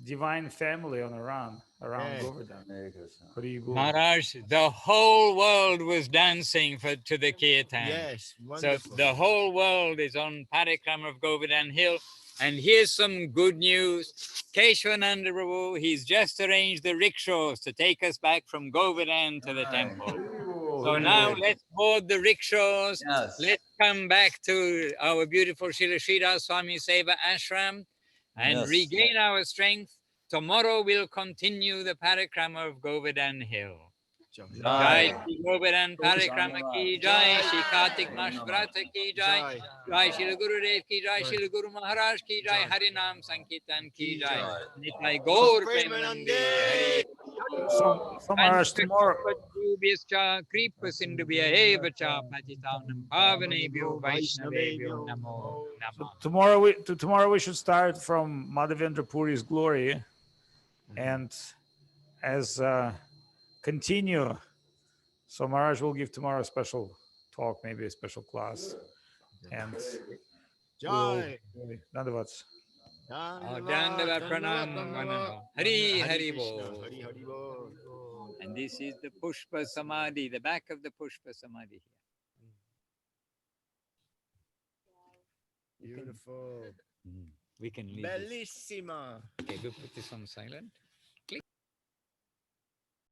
divine family around Govardhan. Hare Krishna. Hari Bol. Maharaj, the whole world was dancing to the kirtan. Yes, So wonderful. the whole world is on Parikrama of Govardhan Hill. And here's some good news. Keshwananda Prabhu, he's just arranged the rickshaws to take us back from Govardhan to the temple. So now let's board the rickshaws. Yes. Let's come back to our beautiful Srila Sridhar Swami Seva Ashram and Yes. regain our strength. Tomorrow we'll continue the Parikrama of Govardhan Hill. Jai Shri Govardhan Parikrama ki jai, Shri Kartik Mash Vrata ki jai, Jai Shri Gurudev ki jai, Shri Guru Maharaj ki jai, Hari Nam Sankirtan ki jai, Nitai Gaur Premanande, Hari. So Maharaj, tomorrow, Kripa Sindhubhya eva cha patitanam pavanebhyo Vaishnavebhyo namo namah. tomorrow we should start from Madhavendra Puri's glory, and as continue. So Maharaj will give tomorrow a special talk, maybe a special class, and Jai. Dandavats. Dandavat pranam vanana. Hari Hari Bol. Hari Hari Bol. And this is the Pushpa Samadhi, the back of the Pushpa Samadhi here. Beautiful. We can leave this. Bellissima. Okay, we'll put this on silent.